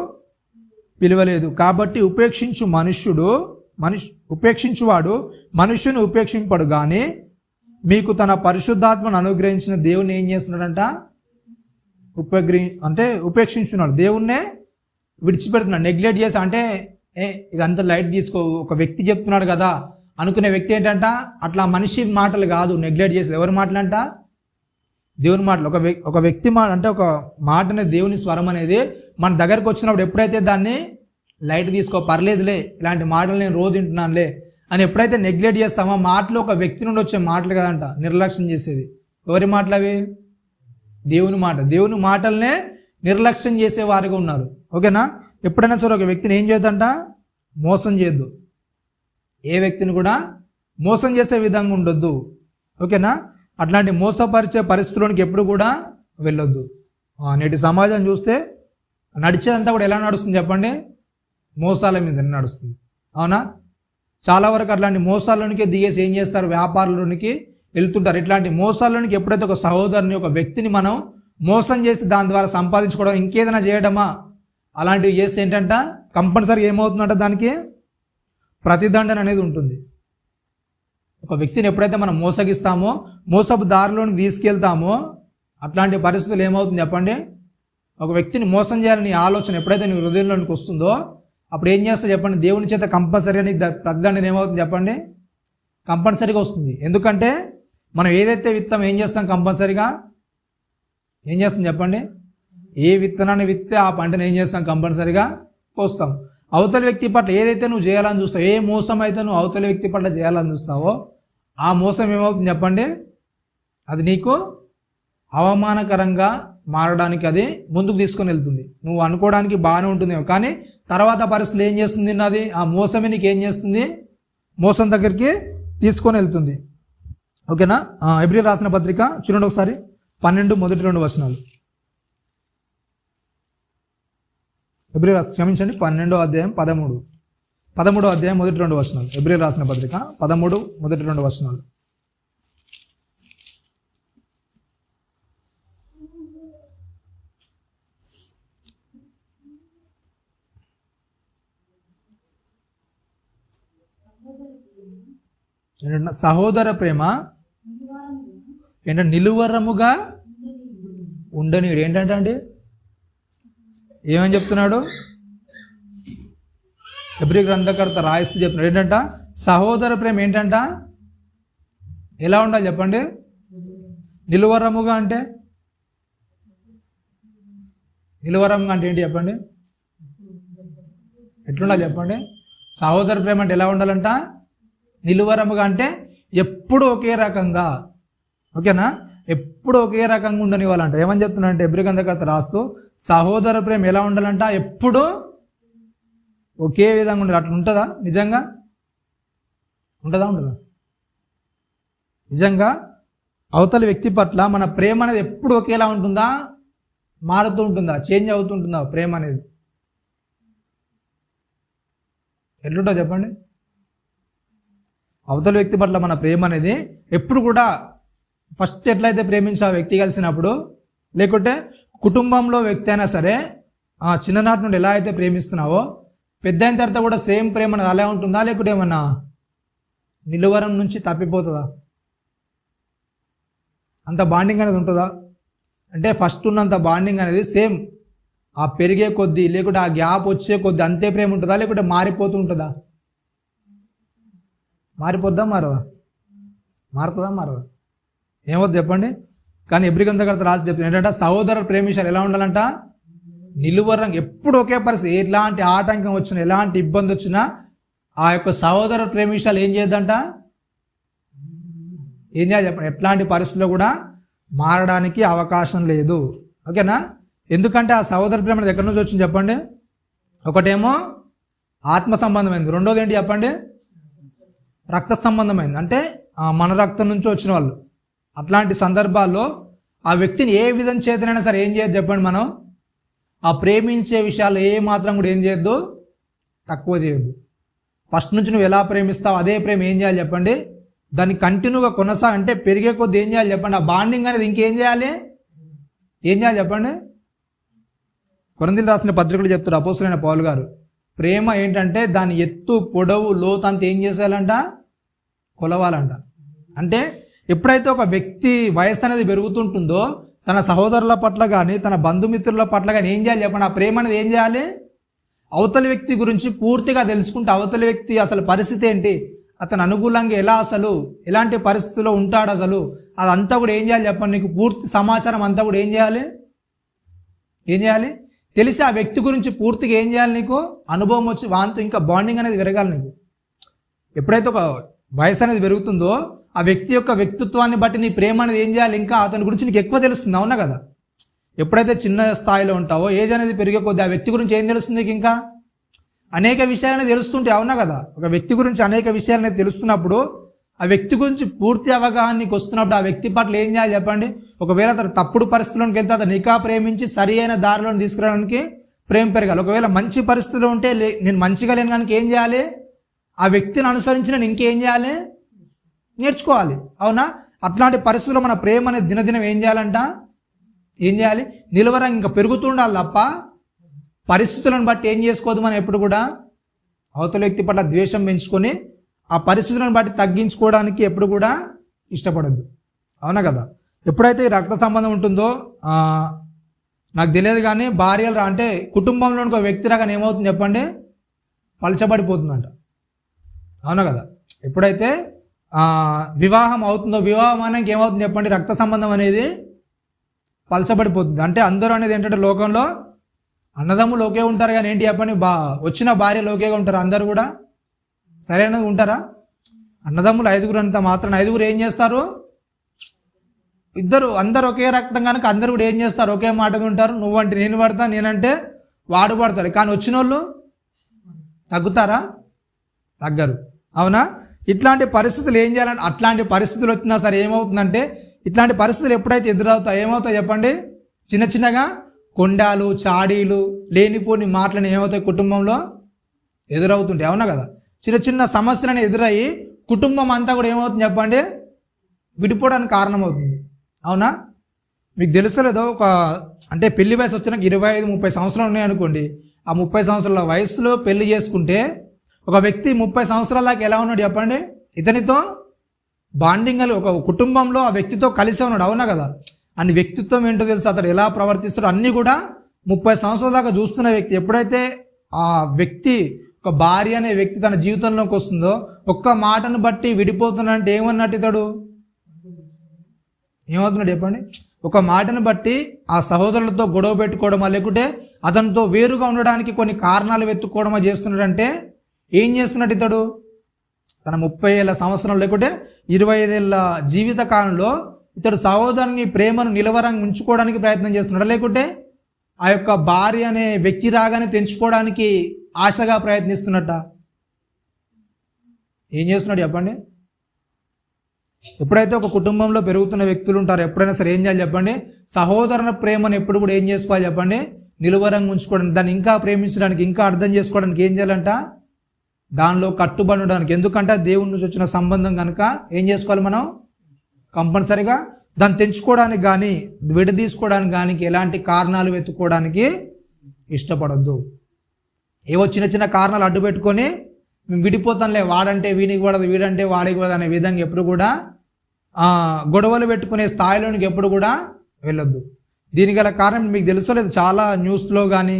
పిలవలేదు. కాబట్టి ఉపేక్షించువాడు మనుష్యుని ఉపేక్షింపడు కానీ మీకు తన పరిశుద్ధాత్మను అనుగ్రహించిన దేవుని ఏం చేస్తున్నాడంట? ఉపేక్షించున్నాడు, దేవుణ్ణే విడిచిపెడుతున్నాడు, నెగ్లెక్ట్ చేసి. అంటే ఇదంతా లైట్ తీసుకో, ఒక వ్యక్తి చెప్తున్నాడు కదా అనుకునే వ్యక్తి ఏంటంట, అట్లా మనిషి మాటలు కాదు నెగ్లెక్ట్ చేసేది. ఎవరి మాటలంట? దేవుని మాటలు. ఒక వ్యక్తి మాట అంటే ఒక మాట అనేది, దేవుని స్వరం అనేది మన దగ్గరకు వచ్చినప్పుడు ఎప్పుడైతే దాన్ని లైట్ తీసుకో, పర్లేదులే, ఇలాంటి మాటలు నేను రోజు వింటున్నానులే అని ఎప్పుడైతే నెగ్లెక్ట్ చేస్తామో, మాటలు ఒక వ్యక్తి నుండి వచ్చే మాటలు కదంట నిర్లక్ష్యం చేసేది. ఎవరి మాటలు అవి? దేవుని మాట. దేవుని మాటలనే నిర్లక్ష్యం చేసేవారుగా ఉన్నారు. ఓకేనా? ఎప్పుడైనా సరే ఒక వ్యక్తిని ఏం చేయొద్దంట? మోసం చేయొద్దు. ఏ వ్యక్తిని కూడా మోసం చేసే విధంగా ఉండొద్దు. ఓకేనా? అట్లాంటి మోసపరిచే పరిస్థితుల్లోనికి ఎప్పుడు కూడా వెళ్ళొద్దు. నేటి సమాజం చూస్తే నడిచేదంతా కూడా ఎలా నడుస్తుంది చెప్పండి? మోసాల మీద నడుస్తుంది. అవునా? చాలా వరకు అట్లాంటి మోసాల్లోనికి దిగేసి ఏం చేస్తారు? వ్యాపారంలోనికి వెళ్తుంటారు. ఇట్లాంటి మోసాల్లోనికి ఎప్పుడైతే ఒక సహోదరుని, ఒక వ్యక్తిని మనం మోసం చేసి దాని ద్వారా సంపాదించుకోవడం, ఇంకేదైనా చేయడమా, అలాంటివి చేస్తే ఏంటంట కంపల్సరీగా ఏమవుతుందంట? దానికి ప్రతిదండన అనేది ఉంటుంది. ఒక వ్యక్తిని ఎప్పుడైతే మనం మోసగిస్తామో, మోసపు దారిలోనికి తీసుకెళ్తామో, అట్లాంటి పరిస్థితులు ఏమవుతుంది చెప్పండి? ఒక వ్యక్తిని మోసం చేయాలని ఆలోచన ఎప్పుడైతే నీ హృదయంలోనికి వస్తుందో, అప్పుడు ఏం చేస్తా చెప్పండి? దేవుని చేత కంపల్సరీగా నీకు ప్రతిదండన ఏమవుతుంది చెప్పండి? కంపల్సరీగా వస్తుంది. ఎందుకంటే మనం ఏదైతే విత్తాం ఏం చేస్తాం? కంపల్సరీగా ఏం చేస్తాం చెప్పండి? ఏ విత్తనాన్ని విత్తే ఆ పంటను ఏం చేస్తాం? కంపల్సరీగా కోస్తాం. అవతల వ్యక్తి పట్ల ఏదైతే నువ్వు చేయాలని చూస్తావు, ఏ మోసం అయితే నువ్వు అవతల వ్యక్తి పట్ల చేయాలని చూస్తావో, ఆ మోసం ఏమవుతుంది చెప్పండి? అది నీకు అవమానకరంగా మారడానికి అది ముందుకు తీసుకొని వెళ్తుంది. నువ్వు అనుకోవడానికి బాగానే ఉంటుందేమో, కానీ తర్వాత పరిస్థితులు ఏం చేస్తుంది? అది ఆ మోసమే నీకు ఏం చేస్తుంది? మోసం దగ్గరికి తీసుకొని వెళ్తుంది. ఓకేనా? హెబ్రీయులకు రాసిన పత్రిక చూడండి ఒకసారి, 12 మొదటి 2 వచనాలు. హెబ్రీయులకు క్షమించండి, 12వ అధ్యాయం 13వ అధ్యాయం మొదటి 2 వచనాలు. హెబ్రీయులకు రాసిన పత్రిక 13 మొదటి 2 వచనాలు. ఏంటంటే సహోదర ప్రేమ ఏంటంటే నిలువరముగా ఉండనీయుడు. ఏంటంటే అండి ఏమని చెప్తున్నాడు? హెబ్రీ గ్రంథకర్త రాయిస్తూ చెప్తున్నాడు ఏంటంట? సహోదర ప్రేమ ఏంటంట? ఎలా ఉండాలి చెప్పండి? నిలువరముగా అంటే నిలువరముగా అంటే ఏంటి చెప్పండి? ఎట్లుండాలి చెప్పండి? సహోదర ప్రేమ అంటే ఎలా ఉండాలంట? నిలువరముగా అంటే ఎప్పుడు ఒకే రకంగా. ఓకేనా? ఎప్పుడు ఒకే రకంగా ఉండనివ్వాలంట. ఏమని చెప్తున్నా అంటే హెబ్రీ గ్రంథకర్త రాస్తూ, సహోదర ప్రేమ ఎలా ఉండాలంట? ఎప్పుడు ఒకే విధంగా ఉండాలి. అట్లా ఉంటుందా? నిజంగా ఉంటుందా? ఉండదా? నిజంగా అవతల వ్యక్తి పట్ల మన ప్రేమ అనేది ఎప్పుడు ఒకేలా ఉంటుందా? మారుతూ ఉంటుందా? చేంజ్ అవుతుంటుందా ప్రేమ అనేది? ఎట్లుంటుందో చెప్పండి? అవతల వ్యక్తి పట్ల మన ప్రేమ అనేది ఎప్పుడు కూడా ఫస్ట్ ఎట్లయితే ప్రేమించి ఆ వ్యక్తి కలిసినప్పుడు, లేకుంటే కుటుంబంలో వ్యక్తి అయినా సరే ఆ చిన్ననాటి నుండి ఎలా అయితే ప్రేమిస్తున్నావో, పెద్ద అయిన తర్వాత కూడా సేమ్ ప్రేమ అనేది అలా ఉంటుందా? లేకుంటే ఏమన్నా నిలువరం నుంచి తప్పిపోతుందా? అంత బాండింగ్ అనేది ఉంటుందా? అంటే ఫస్ట్ ఉన్నంత బాండింగ్ అనేది సేమ్ ఆ పెరిగే కొద్దీ, లేకుంటే ఆ గ్యాప్ వచ్చే కొద్దీ అంతే ప్రేమ ఉంటుందా? లేకుంటే మారిపోతూ ఉంటుందా? మారిపోద్దా? మారుతుందా? మారదా? ఏమవుతుంది చెప్పండి? కానీ హెబ్రీ గ్రంథకర్త రాసి చెప్తుంది ఏంటంటే సహోదర ప్రేమించాలి ఎలా ఉండాలంట? నిలువరంగా ఎప్పుడు ఒకే పరిస్థితి, ఎలాంటి ఆటంకం వచ్చినా, ఎలాంటి ఇబ్బంది వచ్చినా ఆ యొక్క సహోదర ప్రేమించాలి ఏం చేయొద్దంట? ఏం చేయాలి చెప్పండి? ఎట్లాంటి పరిస్థితుల్లో కూడా మారడానికి అవకాశం లేదు. ఓకేనా? ఎందుకంటే ఆ సహోదర ప్రేమ ఎక్కడి నుంచి వచ్చింది చెప్పండి? ఒకటేమో ఆత్మ సంబంధమైంది, రెండోది ఏంటి చెప్పండి? రక్త సంబంధమైంది, అంటే మన రక్తం నుంచి వచ్చిన వాళ్ళు. అట్లాంటి సందర్భాల్లో ఆ వ్యక్తిని ఏ విధం చేతనైనా సరే ఏం చేయొద్దు చెప్పండి? మనం ఆ ప్రేమించే విషయాలు ఏ మాత్రం కూడా ఏం చేయొద్దు? తక్కువ చేయొద్దు. ఫస్ట్ నుంచి నువ్వు ఎలా ప్రేమిస్తావు అదే ప్రేమ ఏం చేయాలి చెప్పండి? దాన్ని కంటిన్యూగా అంటే పెరిగే కొద్ది ఏం చేయాలి చెప్పండి? ఆ బాండింగ్ అనేది ఇంకేం చేయాలి? ఏం చేయాలి చెప్పండి? కొరింథీయులకు రాసిన పత్రికలు చెప్తారు అపోస్తలుడైన పౌలు గారు, ప్రేమ ఏంటంటే దాని ఎత్తు, పొడవు, లోతు అంత ఏం చేసేయాలంట? కొలవాలంట. అంటే ఎప్పుడైతే ఒక వ్యక్తి వయస్సు అనేది పెరుగుతుంటుందో తన సహోదరుల పట్ల కానీ తన బంధుమిత్రుల పట్ల కానీ ఏం చేయాలి చెప్పండి? ఆ ప్రేమ అనేది ఏం చేయాలి? అవతలి వ్యక్తి గురించి పూర్తిగా తెలుసుకుంటే అవతలి వ్యక్తి అసలు పరిస్థితి ఏంటి, అతను అనుకూలంగా ఎలా, అసలు ఎలాంటి పరిస్థితుల్లో ఉంటాడు, అసలు అదంతా కూడా ఏం చేయాలి చెప్పండి? నీకు పూర్తి సమాచారం అంతా కూడా ఏం చేయాలి? తెలిసి ఆ వ్యక్తి గురించి పూర్తిగా ఏం చేయాలి, నీకు అనుభవం వచ్చి వాంతో ఇంకా బాండింగ్ అనేది పెరగాలి నీకు. ఎప్పుడైతే ఒక వయసు అనేది పెరుగుతుందో ఆ వ్యక్తి యొక్క వ్యక్తిత్వాన్ని బట్టి నీ ప్రేమ అనేది ఏం చేయాలి, ఇంకా అతని గురించి నీకు ఎక్కువ తెలుస్తుంది. అవునా కదా? ఎప్పుడైతే చిన్న స్థాయిలో ఉంటావో ఏజ్ అనేది పెరిగే కొద్దీ ఆ వ్యక్తి గురించి ఏం తెలుస్తుంది నీకు, ఇంకా అనేక విషయాలు అనేది తెలుస్తుంటాయి. అవునా కదా? ఒక వ్యక్తి గురించి అనేక విషయాలు అనేది తెలుస్తున్నప్పుడు ఆ వ్యక్తి గురించి పూర్తి అవగాహన నీకు వస్తున్నప్పుడు ఆ వ్యక్తి పట్ల ఏం చేయాలి చెప్పండి. ఒకవేళ అతను తప్పుడు పరిస్థితుల్లోకి వెళ్తే అతను ఇంకా ప్రేమించి సరి అయిన దారిలో తీసుకురావడానికి ప్రేమ పెరగాలి. ఒకవేళ మంచి పరిస్థితిలో ఉంటే నేను మంచిగా లేని కనుక ఏం చేయాలి, ఆ వ్యక్తిని అనుసరించి నేను ఇంకేం చేయాలి, నేర్చుకోవాలి. అవునా? అట్లాంటి పరిస్థితుల్లో మన ప్రేమ అనేది దినదినం ఏం చేయాలి, నిలవరంగా ఇంకా పెరుగుతూ ఉండాలి తప్ప పరిస్థితులను బట్టి ఏం చేసుకోవద్దు. మనం ఎప్పుడు కూడా అవతల వ్యక్తి పట్ల ద్వేషం పెంచుకొని ఆ పరిస్థితులను బట్టి తగ్గించుకోవడానికి ఎప్పుడు కూడా ఇష్టపడద్దు. అవునా కదా? ఎప్పుడైతే ఈ రక్త సంబంధం ఉంటుందో నాకు తెలియదు కానీ భార్యలు అంటే కుటుంబంలోని ఒక వ్యక్తి రాగానే ఏమవుతుంది చెప్పండి, పలచబడిపోతుందంట. అవునా కదా? ఎప్పుడైతే వివాహం అవుతుందో వివాహం అనేది ఏమవుతుంది చెప్పండి, రక్త సంబంధం అనేది పలచబడిపోతుంది. అంటే అందరూ అనేది ఏంటంటే లోకంలో అన్నదమ్ములు ఒకే ఉంటారు కానీ ఏంటి చెప్పండి, వచ్చిన భార్యలు ఒకేగా ఉంటారు. అందరూ కూడా సరైనది ఉంటారా? అన్నదమ్ములు 5 అంతా మాత్రం 5 ఏం చేస్తారు, అందరు ఒకే రక్తం కనుక అందరు కూడా ఏం చేస్తారు, ఒకే మాటగా ఉంటారు. నువ్వంటే నేను పడతా, నేనంటే వాడు పడతాడు. కానీ వచ్చిన వాళ్ళు తగ్గుతారా? తగ్గరు. అవునా? ఇట్లాంటి పరిస్థితులు ఏం చేయాలంటే అట్లాంటి పరిస్థితులు వచ్చినా సరే ఏమవుతుందంటే ఇట్లాంటి పరిస్థితులు ఎప్పుడైతే ఎదురవుతాయి ఏమవుతాయి చెప్పండి, చిన్న చిన్నగా కొండాలు చాడీలు లేనిపోని మాటలను ఏమవుతాయి కుటుంబంలో ఎదురవుతుంటాయి. అవునా కదా? చిన్న చిన్న సమస్యలను ఎదురయ్యి కుటుంబం అంతా కూడా ఏమవుతుంది చెప్పండి, విడిపోవడానికి కారణమవుతుంది. అవునా? మీకు తెలుసలేదో అంటే పెళ్లి వయసు వచ్చినాక 25-30 సంవత్సరాలు ఉన్నాయనుకోండి. ఆ 30 సంవత్సరాల వయసులో పెళ్లి చేసుకుంటే ఒక వ్యక్తి 30 సంవత్సరాల దాకా ఎలా ఉన్నాడు చెప్పండి, ఇతనితో బాండింగ్ అని ఒక కుటుంబంలో ఆ వ్యక్తితో కలిసే ఉన్నాడు. అవునా కదా? అని వ్యక్తిత్వం ఏంటో తెలుసు, అతడు ఎలా ప్రవర్తిస్తాడో అన్నీ కూడా 30 సంవత్సరాల దాకా చూస్తున్న వ్యక్తి ఎప్పుడైతే ఆ వ్యక్తి ఒక భార్య అనే వ్యక్తి తన జీవితంలోకి వస్తుందో ఒక్క మాటను బట్టి విడిపోతున్నాడంటే ఏమన్నట్టు ఇతడు ఏమవుతున్నాడు చెప్పండి. ఒక మాటను బట్టి ఆ సహోదరులతో గొడవ పెట్టుకోవడమా లేకుంటే అతనితో వేరుగా ఉండడానికి కొన్ని కారణాలు వెతుక్కోవడమా చేస్తున్నాడంటే ఏం చేస్తున్నట్టు ఇతడు తన 30 ఏళ్ళ సంవత్సరం లేకుంటే 25 ఏళ్ళ జీవిత కాలంలో ఇతడు సహోదరుని ప్రేమను నిలవరంగా ఉంచుకోవడానికి ప్రయత్నం చేస్తున్నాడు, లేకుంటే ఆ యొక్క భార్య అనే వ్యక్తి రాగానే తెంచుకోవడానికి ఆశగా ప్రయత్నిస్తున్నట్ట ఏం చేస్తున్నాడు చెప్పండి. ఎప్పుడైతే ఒక కుటుంబంలో పెరుగుతున్న వ్యక్తులు ఉంటారో ఎప్పుడైనా సరే ఏం చేయాలి చెప్పండి, సహోదరుల ప్రేమను ఎప్పుడు కూడా ఏం చేసుకోవాలి చెప్పండి, నిలువరంగా ఉంచుకోవడానికి, దాన్ని ఇంకా ప్రేమించడానికి, ఇంకా అర్థం చేసుకోవడానికి ఏం చేయాలంట, దానిలో కట్టుబడి ఉండడానికి. ఎందుకంటే దేవుని నుంచి వచ్చిన సంబంధం కనుక ఏం చేసుకోవాలి మనం, కంపల్సరిగా దాన్ని తెంచుకోవడానికి కానీ విడదీసుకోవడానికి కానీ ఎలాంటి కారణాలు వెతుక్కోవడానికి ఇష్టపడద్దు. ఏవో చిన్న చిన్న కారణాలు అడ్డు పెట్టుకొని మేము విడిపోతాంలే, వాడంటే వీనికి కూడదు, వీడంటే వాడికి కూడదు అనే విధంగా ఎప్పుడు కూడా గొడవలు పెట్టుకునే స్థాయిలోనికి ఎప్పుడు కూడా వెళ్ళొద్దు. దీనికి గల కారణం మీకు తెలుసో లేదు, చాలా న్యూస్లో కానీ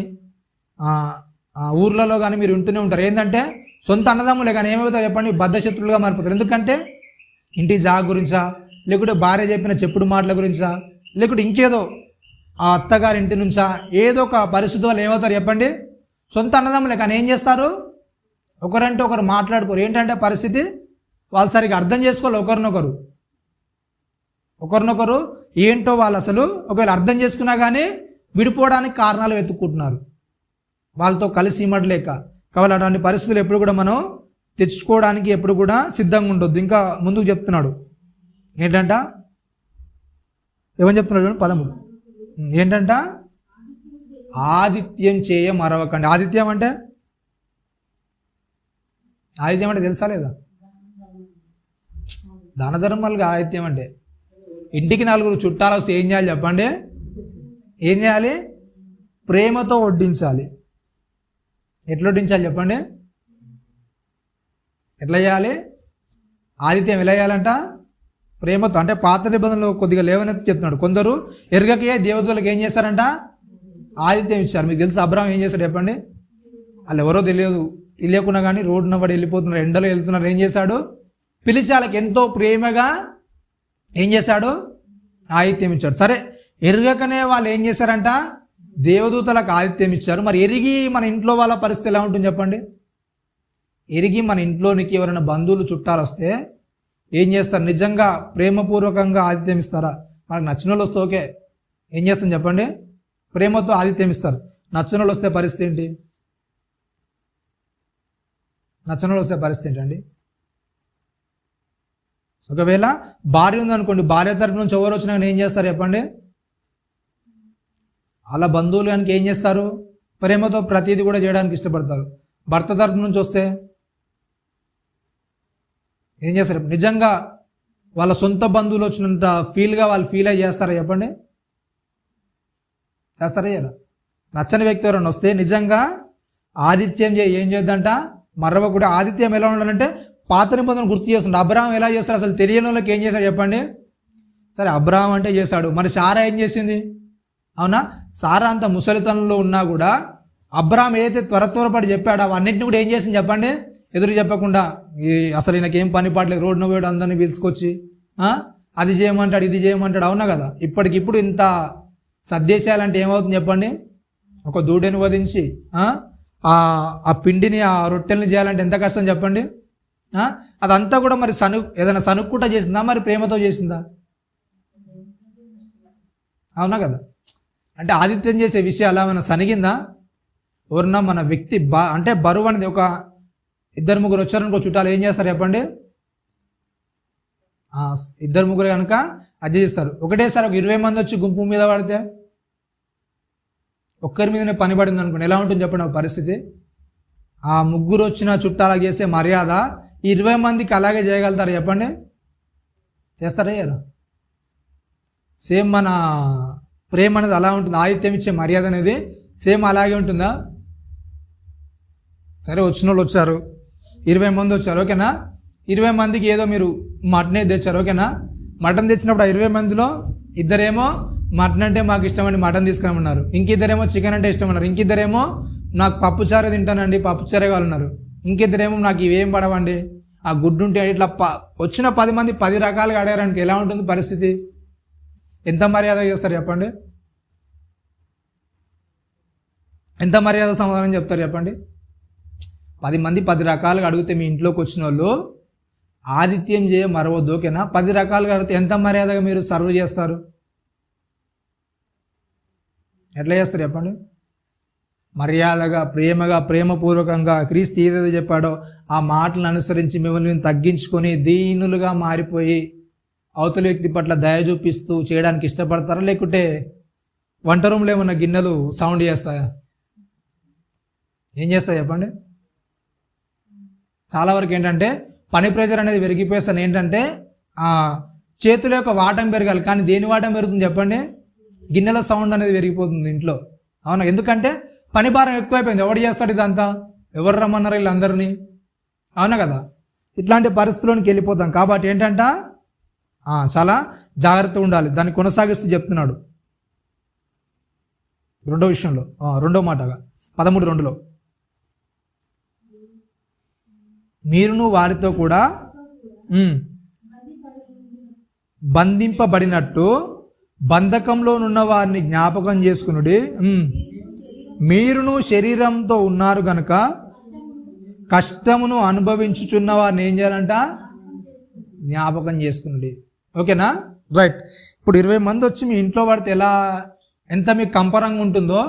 ఊర్లలో కానీ మీరు వింటూనే ఉంటారు. ఏంటంటే సొంత అన్నదమ్ములే కానీ ఏమవుతారు చెప్పండి, బద్ధశత్రులుగా మారిపోతారు. ఎందుకంటే ఇంటి జాగ గురించా, లేకుంటే భార్య చెప్పిన చెప్పుడు మాటల గురించా, లేకుంటే ఇంకేదో ఆ అత్తగారి ఇంటి నుంచా, ఏదో ఒక పరిస్థితి వల్ల ఏమవుతారు చెప్పండి, సొంత అన్నదమ్ములే కానీ ఏం చేస్తారు, ఒకరంటే ఒకరు మాట్లాడుకోరు. ఏంటంటే పరిస్థితి వాళ్ళు సరిగ్గా అర్థం చేసుకోవాలి ఒకరినొకరు ఏంటో వాళ్ళు అసలు ఒకవేళ అర్థం చేసుకున్నా కానీ విడిపోవడానికి కారణాలు వెతుక్కుంటున్నారు, వాళ్ళతో కలిసి ఇమ్మడలేక. కాబట్టి అటువంటి పరిస్థితులు ఎప్పుడు కూడా మనం తెచ్చుకోవడానికి ఎప్పుడు కూడా సిద్ధంగా ఉండొద్దు. ఇంకా ముందుకు చెప్తున్నాడు ఏంటంట, ఏమని చెప్తున్నాడు 13 ఏంటంట, ఆదిత్యం చేయ మరవకండి. ఆదిత్యం అంటే తెలుసా లేదా, దాన ధర్మాలుగా ఆదిత్యం అంటే ఇంటికి 4 చుట్టాలు వస్తే ఏం చేయాలి చెప్పండి, ఏం చేయాలి, ప్రేమతో వడ్డించాలి. ఎట్లా వడ్డించాలి చెప్పండి, ఎట్లా చేయాలి, ఆదిత్యం ఎలా చేయాలంట, ప్రేమతో. అంటే పాత నిబంధనలు కొద్దిగా లేవనెత్తి చెప్తున్నాడు. కొందరు ఎరగకే దేవతలకు ఏం చేస్తారంట, ఆదిత్యం ఇచ్చారు. మీకు తెలుసు అబ్రహాం ఏం చేశాడు చెప్పండి, వాళ్ళు ఎవరో తెలియకుండా కానీ రోడ్డున పడి వెళ్ళిపోతున్నారు, ఎండలో వెళ్తున్నారు. ఏం చేశాడు, పిలిచి వాళ్ళకి ఎంతో ప్రేమగా ఏం చేశాడు, ఆదిత్యం ఇచ్చాడు. సరే ఎరగకనే వాళ్ళు ఏం చేశారంట, దేవదూతలకు ఆతిథ్యం ఇచ్చారు. మరి ఎరిగి మన ఇంట్లో వాళ్ళ పరిస్థితి ఎలా ఉంటుంది చెప్పండి? ఎరిగి మన ఇంట్లోనికి ఎవరైనా బంధువులు చుట్టాలు వస్తే ఏం చేస్తారు? నిజంగా ప్రేమపూర్వకంగా ఆతిథ్యం ఇస్తారా? మనకు నచ్చిన వాళ్ళు వస్తే ఓకే, ఏం చేస్తాం చెప్పండి? ప్రేమతో ఆతిథ్యం ఇస్తారు. నచ్చిన వాళ్ళు వస్తే పరిస్థితి ఏంటి? నచ్చిన వాళ్ళు వస్తే పరిస్థితి ఏంటండి? ఒకవేళ భార్య ఉందనుకోండి, భార్య తరపు నుంచి ఎవరు వచ్చినా ఏం చేస్తారు చెప్పండి? అలా బంధువులు కనుక ఏం చేస్తారు? ప్రేమతో ప్రతిదీ కూడా చేయడానికి ఇష్టపడతారు. భర్త తరపు నుంచి వస్తే ఏం చేస్తారు? నిజంగా వాళ్ళ సొంత బంధువులు వచ్చినంత ఫీల్గా వాళ్ళు ఫీల్ అయ్యి చేస్తారా చెప్పండి? చేస్తారా? చేయరా? నచ్చని వ్యక్తి ఎవరైనా వస్తే నిజంగా ఆతిథ్యం ఏం చేద్దంట? మరొకటి ఆతిథ్యం ఎలా ఉండాలంటే పాత నిబంధన గుర్తు చేస్తుండే. అబ్రాహం ఎలా చేస్తాడు? అసలు తెలియని వాళ్ళకి ఏం చేశాడు చెప్పండి? సరే, అబ్రాహం అంటే చేశాడు, మరి సారా ఏం చేసింది? అవునా? సారా అంత ముసలితనంలో ఉన్నా కూడా అబ్రాహం ఏదైతే త్వరపడి చెప్పాడో అవన్నింటిని కూడా ఏం చేసింది చెప్పండి? ఎదురు చెప్పకుండా అసలు ఈయనకేం పని పాటలేదు, రోడ్డున పోయాడు అందరినీ పిలుచుకొచ్చి అది చేయమంటాడు, ఇది చేయమంటాడు. అవునా కదా? ఇప్పటికిప్పుడు ఇంత సద్దేశాలంటే ఏమవుతుంది చెప్పండి? ఒక దూడని వధించి ఆ పిండిని ఆ రొట్టెల్ని చేయాలంటే ఎంత కష్టం చెప్పండి? అదంతా కూడా మరి ఏదైనా సనుక్కుంటా చేసిందా? మరి ప్రేమతో చేసిందా? అవునా కదా? అంటే ఆతిథ్యం చేసే విషయాలు ఏమైనా సనిగిందా? ఎవరన్నా మన వ్యక్తి అంటే బరువు అనేది ఒక 2-3 వచ్చారనుకో చుట్టాలు ఏం చేస్తారు చెప్పండి? 2-3 కనుక అది చేస్తారు. ఒకటేసారి ఒక 20 మంది వచ్చి గుంపు మీద పడితే, ఒక్కరి మీదనే పని పడింది అనుకోండి, ఎలా ఉంటుంది చెప్పండి ఆ పరిస్థితి? ఆ 3 వచ్చిన చుట్టాలకు చేసే మర్యాద 20 మందికి అలాగే చేయగలుగుతారు చెప్పండి? చేస్తారా? చేయరా? సేమ్ మన ప్రేమ అనేది అలా ఉంటుంది. ఆతిథ్యం ఇచ్చే మర్యాద అనేది సేమ్ అలాగే ఉంటుందా? సరే, వచ్చిన వాళ్ళు వచ్చారు, 20 మంది వచ్చారు, ఓకేనా? 20 మందికి ఏదో మీరు మటన్ తెచ్చారు, ఓకేనా? మటన్ తెచ్చినప్పుడు ఆ 20 మందిలో ఇద్దరేమో మటన్ అంటే మాకు ఇష్టమండి మటన్ తీసుకురామన్నారు, ఇంకిద్దరేమో చికెన్ అంటే ఇష్టం అన్నారు, ఇంకిద్దరేమో నాకు పప్పుచారే తింటానండి పప్పుచారే వాళ్ళు ఉన్నారు, ఇంకిద్దరేమో నాకు ఇవేం పడవండి ఆ గుడ్డు ఉంటే ఇట్లా వచ్చిన 10 మంది 10 రకాలుగా అడగడానికి ఎలా ఉంటుంది పరిస్థితి? ఎంత మర్యాద చేస్తారు చెప్పండి? ఎంత మర్యాద సమాధానం చెప్తారు చెప్పండి? 10 మంది 10 రకాలుగా అడిగితే మీ ఇంట్లోకి వచ్చిన వాళ్ళు ఆతిథ్యం మరవద్దు, ఓకేనా? 10 రకాలుగా అడిగితే ఎంత మర్యాదగా మీరు సర్వ్ చేస్తారు? ఎట్లా చేస్తారు చెప్పండి? మర్యాదగా, ప్రేమగా, ప్రేమపూర్వకంగా క్రీస్తు ఏదైతే చెప్పాడో ఆ మాటలను అనుసరించి మిమ్మల్ని తగ్గించుకొని దీనులుగా మారిపోయి అవతల వ్యక్తి పట్ల దయ చూపిస్తూ చేయడానికి ఇష్టపడతారా? లేకుంటే వంట రూమ్లో ఏమన్నా గిన్నెలు సౌండ్ చేస్తాయా? ఏం చేస్తాయి చెప్పండి? చాలా వరకు ఏంటంటే పని ప్రెషర్ అనేది పెరిగిపోయేస్తాను. ఏంటంటే చేతుల యొక్క వాటం పెరగాలి, కానీ దేని వాటం పెరుగుతుంది చెప్పండి? గిన్నెల సౌండ్ అనేది పెరిగిపోతుంది ఇంట్లో. అవునా? ఎందుకంటే పని భారం ఎక్కువైపోయింది. ఎవడు చేస్తాడు ఇదంతా? ఎవరు రమ్మన్నారు వీళ్ళందరినీ? అవునా కదా? ఇట్లాంటి పరిస్థితుల్లోకి వెళ్ళిపోతాం. కాబట్టి ఏంటంట చాలా జాగ్రత్తగా ఉండాలి. దాన్ని కొనసాగిస్తూ చెప్తున్నాడు రెండో విషయంలో, రెండో మాటగా 13:2లో మీరును వారితో కూడా బంధింపబడినట్టు బంధకంలోనున్న వారిని జ్ఞాపకం చేసుకునుడి. మీరును శరీరంతో ఉన్నారు కనుక కష్టమును అనుభవించుచున్న వారిని ఏం చేయాలంట? జ్ఞాపకం చేసుకునుడి. ఓకేనా? రైట్. ఇప్పుడు 20 మంది వచ్చి మీ ఇంట్లో పడితే ఎంత మీకు కంపరంగా ఉంటుందో,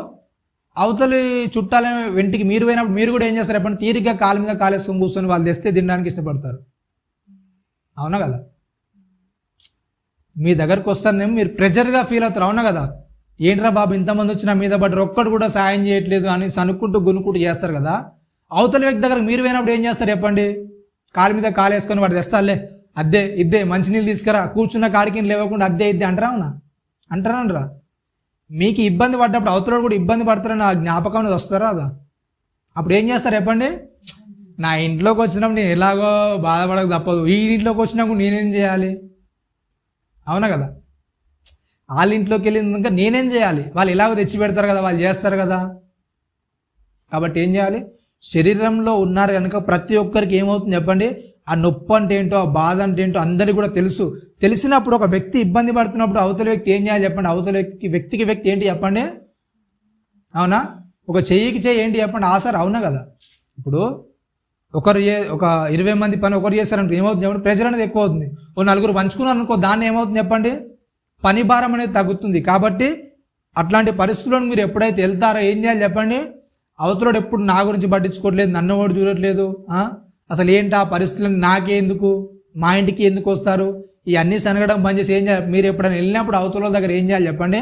అవతలి చుట్టాల వెంటికి మీరు పోయినప్పుడు మీరు కూడా ఏం చేస్తారు చెప్పండి? తీరిగ్గా కాలు మీద కాలేసుకొని కూర్చొని వాళ్ళు తెస్తే తినడానికి ఇష్టపడతారు. అవునా కదా? మీ దగ్గరకు వస్తానేమో మీరు ప్రెజర్గా ఫీల్ అవుతారు. అవునా కదా? ఏంట్రా బాబు ఇంతమంది వచ్చినా మీద పడ్డారు, ఒక్కడు కూడా సాయం చేయట్లేదు అని సనుక్కుంటూ గునుక్కుంటూ చేస్తారు కదా. అవతల వ్యక్తి దగ్గరకు మీరు పోయినప్పుడు ఏం చేస్తారు చెప్పండి? కాలు మీద కాలు వేసుకొని వాడు తెస్తాలే, అద్దే ఇద్దే మంచినీళ్ళు తీసుకురా, కూర్చున్న కాడికి లేవకుండా అద్దే ఇద్దే అంటారా? అవునా? అంటారా? మీకు ఇబ్బంది పడ్డప్పుడు అవతల కూడా ఇబ్బంది పడతారని ఆ జ్ఞాపకం అనేది వస్తారా? అదా అప్పుడు ఏం చేస్తారు చెప్పండి? నా ఇంట్లోకి వచ్చినప్పుడు నేను ఎలాగో బాధపడక తప్పదు, ఈ ఇంట్లోకి వచ్చినప్పుడు నేనేం చేయాలి? అవునా కదా? వాళ్ళ ఇంట్లోకి వెళ్ళినాక నేనేం చేయాలి? వాళ్ళు ఎలాగో తెచ్చి పెడతారు కదా, వాళ్ళు చేస్తారు కదా. కాబట్టి ఏం చేయాలి? శరీరంలో ఉన్నారు కనుక ప్రతి ఒక్కరికి ఏమవుతుంది చెప్పండి? ఆ నొప్పి అంటే ఏంటో, ఆ బాధ అంటే ఏంటో అందరికీ కూడా తెలుసు. తెలిసినప్పుడు ఒక వ్యక్తి ఇబ్బంది పడుతున్నప్పుడు అవతల వ్యక్తి ఏం చేయాలి చెప్పండి? అవతల వ్యక్తికి ఏంటి చెప్పండి? అవునా? ఒక చెయ్యికి చెయ్యి ఏంటి చెప్పండి ఆసరా, అవునా కదా? ఇప్పుడు ఒక 20 మంది పని ఒకరు చేస్తారంటే ఏమవుతుంది చెప్పండి, ప్రెజర్ అనేది ఎక్కువ అవుతుంది. ఓ నలుగురు పంచుకున్నారు అనుకో, దాన్ని ఏమవుతుంది చెప్పండి, పని భారం అనేది తగ్గుతుంది. కాబట్టి అట్లాంటి పరిస్థితులను మీరు ఎప్పుడైతే వెళ్తారో ఏం చేయాలి చెప్పండి, అవతలోడు ఎప్పుడు నా గురించి పట్టించుకోవట్లేదు, నన్ను కూడా చూడట్లేదు, అసలు ఏంటి ఆ పరిస్థితులను నాకే ఎందుకు, మా ఇంటికి ఎందుకు వస్తారు, ఈ అన్నీ సనగడం బంద్ చేసి ఏం చేయాలి, మీరు ఎప్పుడైనా వెళ్ళినప్పుడు అవతల దగ్గర ఏం చేయాలి చెప్పండి,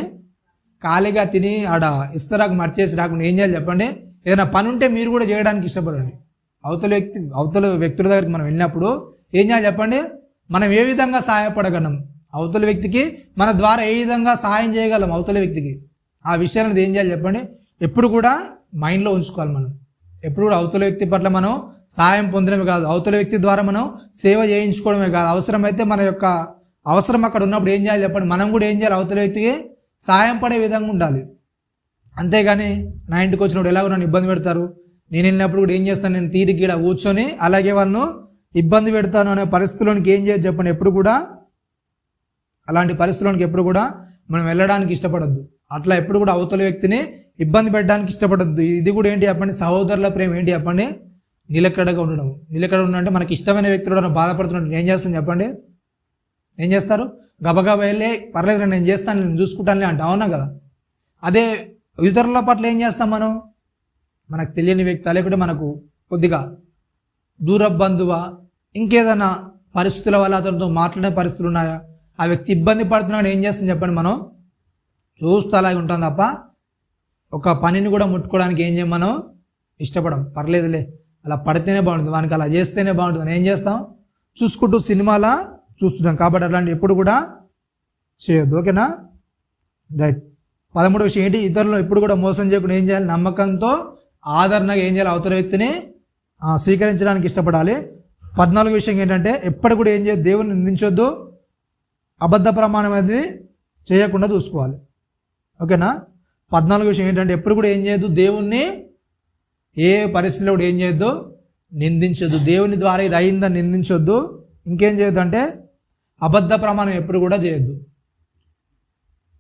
ఖాళీగా తిని ఆడ ఇస్తరాకు మర్చేసి రాకుండా ఏం చేయాలి చెప్పండి, ఏదైనా పని ఉంటే మీరు కూడా చేయడానికి ఇష్టపడండి. అవతల వ్యక్తుల దగ్గరికి మనం వెళ్ళినప్పుడు ఏం చేయాలి చెప్పండి, మనం ఏ విధంగా సహాయపడగలం, అవతల వ్యక్తికి మన ద్వారా ఏ విధంగా సహాయం చేయగలం అవతల వ్యక్తికి, ఆ విషయాలను ఏం చేయాలి చెప్పండి, ఎప్పుడు కూడా మైండ్లో ఉంచుకోవాలి. మనం ఎప్పుడు కూడా అవతల వ్యక్తి పట్ల మనం సహాయం పొందడమే కాదు, అవతల వ్యక్తి ద్వారా మనం సేవ చేయించుకోవడమే కాదు, అవసరమైతే మన యొక్క అవసరం అక్కడ ఉన్నప్పుడు ఏం చేయాలి చెప్పండి, మనం కూడా ఏం చేయాలి, అవతల వ్యక్తికి సహాయం పడే విధంగా ఉండాలి. అంతేగాని నా ఇంటికి వచ్చినప్పుడు ఎలాగో నన్ను ఇబ్బంది పెడతారు, నేను వెళ్ళినప్పుడు కూడా ఏం చేస్తాను, నేను తీరిగిడ కూర్చొని అలాగే వాళ్ళను ఇబ్బంది పెడతాను అనే పరిస్థితుల్లోనికి ఏం చేయొచ్చు చెప్పండి, ఎప్పుడు కూడా అలాంటి పరిస్థితుల్లోనికి ఎప్పుడు కూడా మనం వెళ్ళడానికి ఇష్టపడద్దు. అట్లా ఎప్పుడు కూడా అవతల వ్యక్తిని ఇబ్బంది పెట్టడానికి ఇష్టపడద్దు. ఇది కూడా ఏంటి చెప్పండి, సహోదరుల ప్రేమ ఏంటి చెప్పండి, నిలకడగా ఉండడం. నిలకడ ఉండడం అంటే మనకి ఇష్టమైన వ్యక్తులు బాధపడుతున్నట్టు ఏం చేస్తాను చెప్పండి, ఏం చేస్తారు, గబగబా వెళ్ళి పర్లేదు నేను చేస్తాను, నేను చూసుకుంటానులే అంటే, అవునా కదా? అదే ఇతరుల పట్ల ఏం చేస్తాం మనం, మనకు తెలియని వ్యక్తి లేకుంటే మనకు కొద్దిగా దూర బంధువా, ఇంకేదైనా పరిస్థితుల వల్ల అతనితో మాట్లాడే పరిస్థితులు ఉన్నాయా, ఆ వ్యక్తి ఇబ్బంది పడుతున్నాడు ఏం చేస్తాం చెప్పండి, మనం చూస్తూ అలాగే ఉంటాం తప్ప ఒక పనిని కూడా ముట్టుకోవడానికి ఏం చేయం, మనం ఇష్టపడం. పర్లేదులే అలా పడితేనే బాగుంటుంది, వానికి అలా చేస్తేనే బాగుంటుంది, ఏం చేస్తాం, చూసుకుంటూ సినిమాలా చూస్తున్నాం. కాబట్టి అట్లాంటి ఎప్పుడు కూడా చేయొద్దు. ఓకేనా? రైట్. 13వ విషయం ఏంటి, ఇతరులను ఎప్పుడు కూడా మోసం చేయకుండా ఏం చేయాలి, నమ్మకంతో ఆదరణగా ఏం చేయాలి, అవతల వ్యక్తిని స్వీకరించడానికి ఇష్టపడాలి. 14వ విషయం ఏంటంటే ఎప్పుడు కూడా ఏం చేయాలి, దేవుని నిందించొద్దు, అబద్ధ ప్రమాణం అనేది చేయకుండా చూసుకోవాలి. ఓకేనా? 14వ విషయం ఏంటంటే ఎప్పుడు కూడా ఏం చేయొద్దు, దేవుణ్ణి ఏ పరిస్థితిలో కూడా ఏం చేయొద్దు, నిందించొద్దు. దేవుని ద్వారా ఇది అయిందని నిందించొద్దు. ఇంకేం చేయొద్దు అంటే అబద్ధ ప్రమాణం ఎప్పుడు కూడా చేయొద్దు.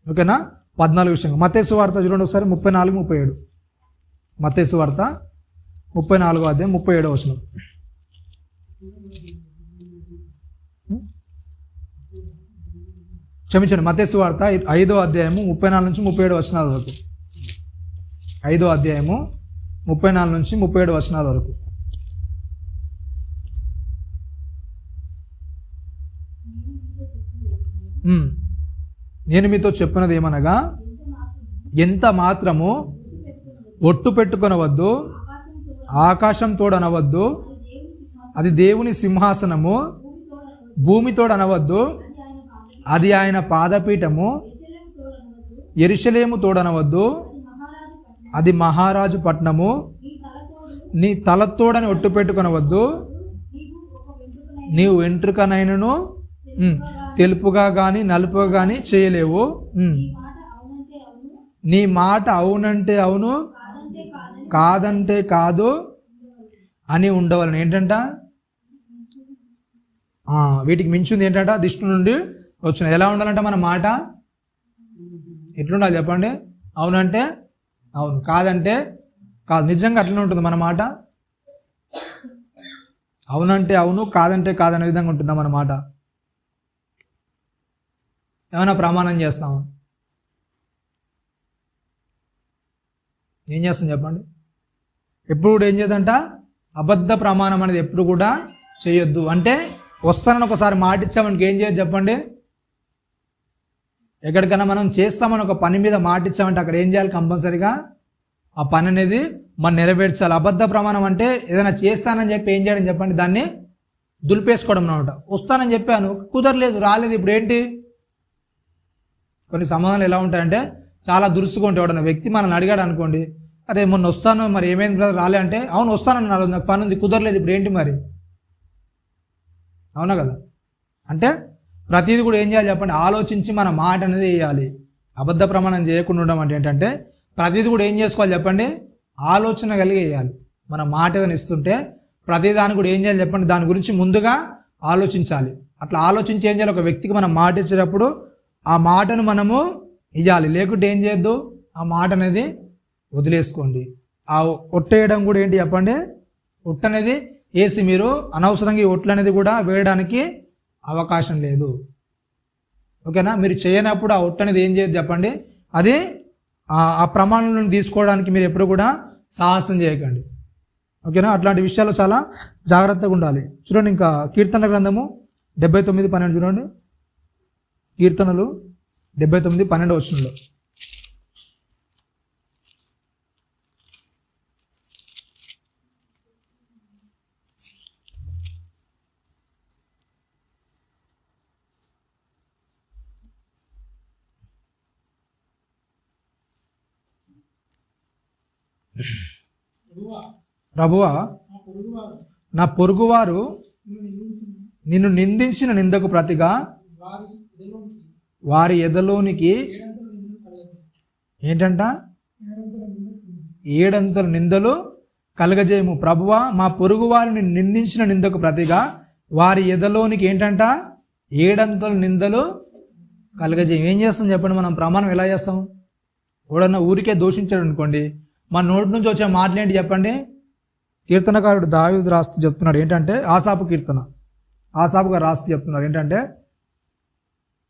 ఓకేనా? 14 విషయం. మత్తయి సువార్త చూడండి ఒకసారి, 34-37. మత్తయి సువార్త 34వ అధ్యాయం 37వ వచనం. క్షమించండి, మత్తయి సువార్త 5వ అధ్యాయము 34-37 వచనాల వరకు. 5వ అధ్యాయము 34-37 వచనాల వరకు. నేను మీతో చెప్పినది ఏమనగా, ఎంత మాత్రము ఒట్టు పెట్టుకొనవద్దు, ఆకాశం తోడనవద్దు, అది దేవుని సింహాసనము, భూమి తోడనవద్దు, అది ఆయన పాదపీఠము, యెరూషలేము తోడనవద్దు, అది మహారాజు పట్నము, నీ తలతోడని ఒట్టు పెట్టుకొనవద్దు, నీవు వెంట్రుకనైనను తెలుపుగా కానీ నలుపుగా కానీ చేయలేవు, నీ మాట అవునంటే అవును, కాదంటే కాదు అని ఉండవాలని. ఏంటంట, వీటికి మించింది ఏంటంట, దిష్టి నుండి వచ్చిన. ఎలా ఉండాలంట మన మాట, ఎట్లుండాలి చెప్పండి, అవునంటే అవును, కాదంటే కాదు. నిజంగా అట్లనే ఉంటుంది మన మాట, అవునంటే అవును, కాదంటే కాదనే విధంగా ఉంటుందా మన మాట? ఏమైనా ప్రమాణం చేస్తామా? ఏం చేస్తాం చెప్పండి? ఎప్పుడు కూడా ఏం చేయదంట, అబద్ధ ప్రమాణం అనేది ఎప్పుడు కూడా చేయొద్దు. అంటే వస్తానని ఒకసారి మాట ఇచ్చామని ఏం చేయొద్దు చెప్పండి, ఎక్కడికైనా మనం చేస్తామని ఒక పని మీద మాట ఇచ్చామంటే అక్కడ ఏం చేయాలి, కంపల్సరీగా ఆ పని అనేది మనం నెరవేర్చాలి. అబద్ధ ప్రమాణం అంటే ఏదైనా చేస్తానని చెప్పి ఏం చేయడం చెప్పండి, దాన్ని దులిపేసుకోవడం అనమాట. వస్తానని చెప్పాను, కుదరలేదు, రాలేదు, ఇప్పుడు ఏంటి? కొన్ని సమాధానాలు ఎలా ఉంటాయంటే చాలా దురుసుగా ఉంటాయి. ఎవడన్నా వ్యక్తి మనల్ని అడిగాడు అనుకోండి, అరే మొన్న వస్తాను, మరి ఏమైంది బ్రదర్ రాలే అంటే, అవును వస్తానన్నారు, నాకు పని ఉంది, కుదరలేదు, ఇప్పుడు ఏంటి మరి? అవునా కదా? అంటే ప్రతిదీ కూడా ఏం చేయాలి చెప్పండి, ఆలోచించి మన మాట అనేది వేయాలి. అబద్ధ ప్రమాణం చేయకుండా ఉండడం అంటే ఏంటంటే ప్రతిదీ కూడా ఏం చేసుకోవాలి చెప్పండి, ఆలోచన కలిగి వేయాలి. మన మాట ఏదైనా ఇస్తుంటే ప్రతిదాన్ని కూడా ఏం చేయాలి చెప్పండి, దాని గురించి ముందుగా ఆలోచించాలి. అట్లా ఆలోచించి ఏం చేయాలి, ఒక వ్యక్తికి మనం మాట ఇచ్చేటప్పుడు ఆ మాటను మనము ఇవ్వాలి. లేకుంటే ఏం చేయొద్దు, ఆ మాట అనేది వదిలేసుకోండి. ఆ ఒట్టేయడం కూడా ఏంటి చెప్పండి, ఒట్టు అనేది వేసి మీరు అనవసరంగా ఈ ఒట్లు అనేది కూడా వేయడానికి అవకాశం లేదు. ఓకేనా? మీరు చేయనప్పుడు ఆ ఒట్టు అనేది ఏం చేయదు చెప్పండి, అది ఆ ప్రమాణాలను తీసుకోవడానికి మీరు ఎప్పుడు కూడా సాహసం చేయకండి. ఓకేనా? అట్లాంటి విషయాలు చాలా జాగ్రత్తగా ఉండాలి. చూడండి, ఇంకా కీర్తన గ్రంథము 79:12 చూడండి. కీర్తనలు 79:12 వచనంలో, ప్రభువా నా పొరుగువారు నిన్ను నిందించిన నిందకు ప్రతిగా వారి ఎదలోనికి ఏంటంట, 7 నిందలు కలగజేయము. ప్రభువా మా పొరుగు వారిని నిందించిన నిందకు ప్రతిగా వారి ఎదలోనికి ఏంటంట, 7 నిందలు కలగజేయం. ఏం చేస్తాం చెప్పండి, మనం ప్రమాణం ఎలా చేస్తాం? ఎవడన్నా ఊరికే దూషించాడు అనుకోండి, మన నోటి నుంచి వచ్చే మాటలు ఏంటి చెప్పండి? కీర్తనకారుడు దావీదు రాస్తూ చెప్తున్నాడు ఏంటంటే, ఆసాపు గారు రాస్తూ చెప్తున్నారు ఏంటంటే,